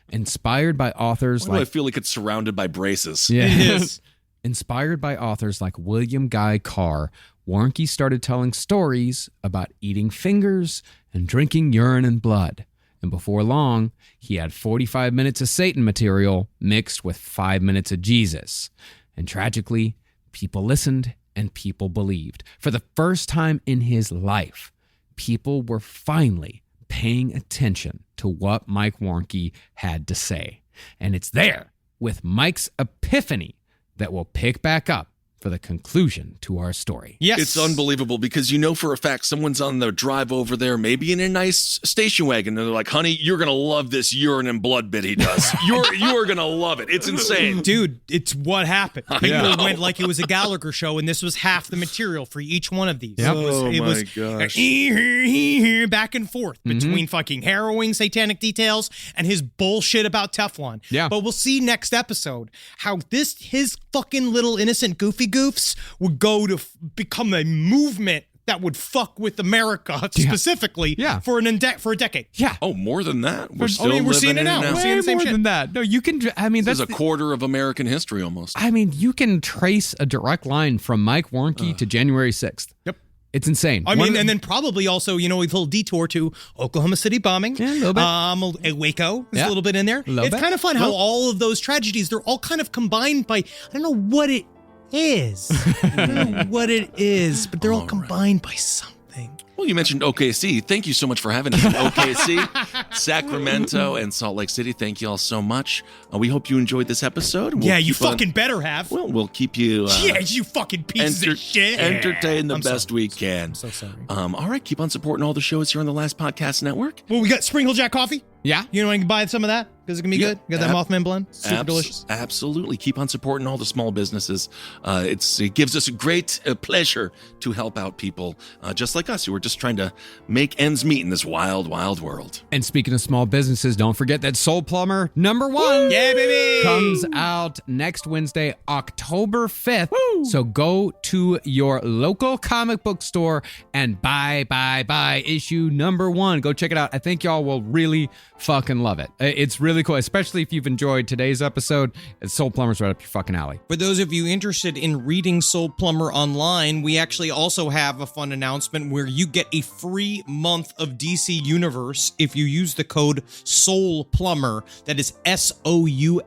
Inspired by authors Why do I feel like it's surrounded by braces? Yes. Inspired by authors like William Guy Carr, Warnke started telling stories about eating fingers and drinking urine and blood. And before long, he had 45 minutes of Satan material mixed with 5 minutes of Jesus. And tragically, people listened and people believed. For the first time in his life, people were finally paying attention to what Mike Warnke had to say. And it's there with Mike's epiphany that we'll pick back up for the conclusion to our story. Yes. It's unbelievable because you know for a fact someone's on the drive over there, maybe in a nice station wagon, and they're like, honey, you're going to love this urine and blood bit he does. You're going to love it. It's insane. Dude, it's what happened. I People know. went like it was a Gallagher show, and this was half the material for each one of these. Yep. It was gosh. back and forth between fucking harrowing satanic details and his bullshit about Teflon. Yeah. But we'll see next episode how his fucking little innocent goofy goofs would go to become a movement that would fuck with America specifically for a decade. Yeah. Oh, more than that? We're we're seeing it now. We're seeing the same more shit. than that. No, you can, I mean, This that's is a quarter of American history almost. I mean, you can trace a direct line from Mike Warnke to January 6th. Yep. It's insane. I mean, and then probably also, a little detour to Oklahoma City bombing. Yeah, a little bit. Waco is Yeah. a little bit in there. Little It's bit. kind of fun how all of those tragedies, they're all kind of combined by, I don't know what it is. I don't know what it is, but they're all combined by something. Well, you mentioned OKC. Thank you so much for having us in OKC, Sacramento, and Salt Lake City. Thank you all so much. We hope you enjoyed this episode. We'll Yeah, you keep on- fucking better have. Well, we'll keep you Yeah, you fucking pieces of shit. entertained the I'm best sorry. we can. I'm so sorry. All right, keep on supporting all the shows here on the Last Podcast Network. Well, we got Sprinkle Jack coffee. Yeah. You know, I can buy some of that because it's going to be Yeah. good. You got that Mothman blend. Super delicious. Absolutely. Keep on supporting all the small businesses. It gives us a great pleasure to help out people just like us who are just trying to make ends meet in this wild, wild world. And speaking of small businesses, don't forget that Soul Plumber #1 Yeah, baby. comes out next Wednesday, October 5th. So go to your local comic book store and buy issue #1. Go check it out. I think y'all will really fucking love it. It's really cool, especially if you've enjoyed today's episode. Soul Plumber's right up your fucking alley. For those of you interested in reading Soul Plumber online, we actually also have a fun announcement where you get a free month of DC Universe if you use the code Soul Plumber. That is SOULPLUMBER.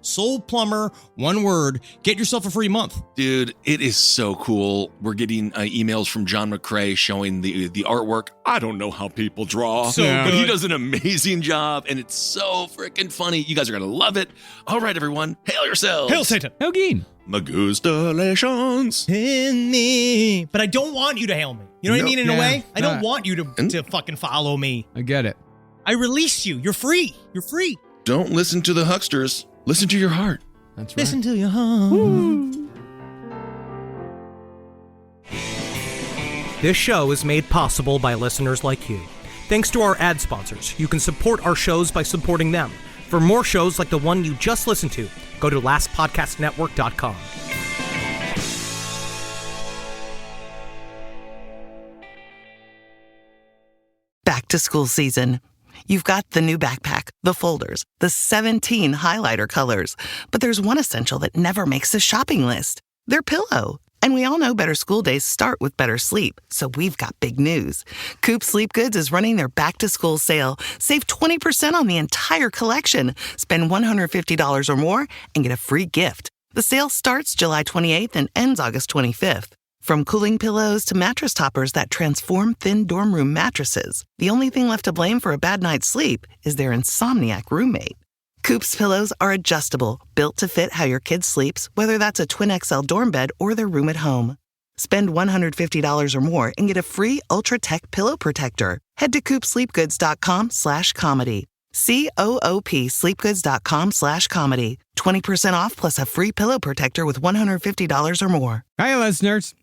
Soul Plumber, one word. Get yourself a free month. Dude, it is so cool. We're getting emails from John McCrae showing the artwork. I don't know how people draw, So but he good. does an amazing job, and it's so freaking funny. You guys are going to love it. All right, everyone. Hail yourselves. Hail Satan. Hail Geen. Magustalations. In me. But I don't want you to hail me. You know what I mean? In a Yeah. way, I don't No. want you to fucking follow me. I get it. I release you. You're free. You're free. Don't listen to the hucksters. Listen to your heart. That's right. Listen to your heart. This show is made possible by listeners like you. Thanks to our ad sponsors, you can support our shows by supporting them. For more shows like the one you just listened to, go to lastpodcastnetwork.com. Back to school season. You've got the new backpack, the folders, the 17 highlighter colors, but there's one essential that never makes the shopping list. Their pillow. And we all know better school days start with better sleep, so we've got big news. Coop Sleep Goods is running their back-to-school sale. Save 20% on the entire collection. Spend $150 or more and get a free gift. The sale starts July 28th and ends August 25th. From cooling pillows to mattress toppers that transform thin dorm room mattresses, the only thing left to blame for a bad night's sleep is their insomniac roommate. Coop's pillows are adjustable, built to fit how your kid sleeps, whether that's a twin XL dorm bed or their room at home. Spend $150 or more and get a free Ultra Tech pillow protector. Head to coopsleepgoods.com/comedy. COOPsleepgoods.com/comedy. 20% off plus a free pillow protector with $150 or more. Hey, listeners.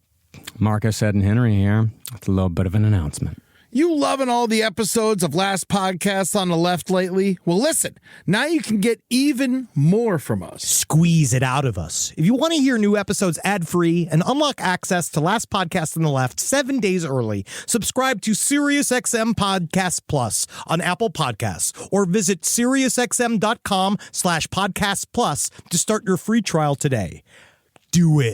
Marcus, Ed, and Henry here. It's a little bit of an announcement. You loving all the episodes of Last Podcast on the Left lately? Well, listen, now you can get even more from us. Squeeze it out of us. If you want to hear new episodes ad-free and unlock access to Last Podcast on the Left 7 days early, subscribe to SiriusXM Podcast Plus on Apple Podcasts or visit SiriusXM.com/Podcast Plus to start your free trial today. Do it.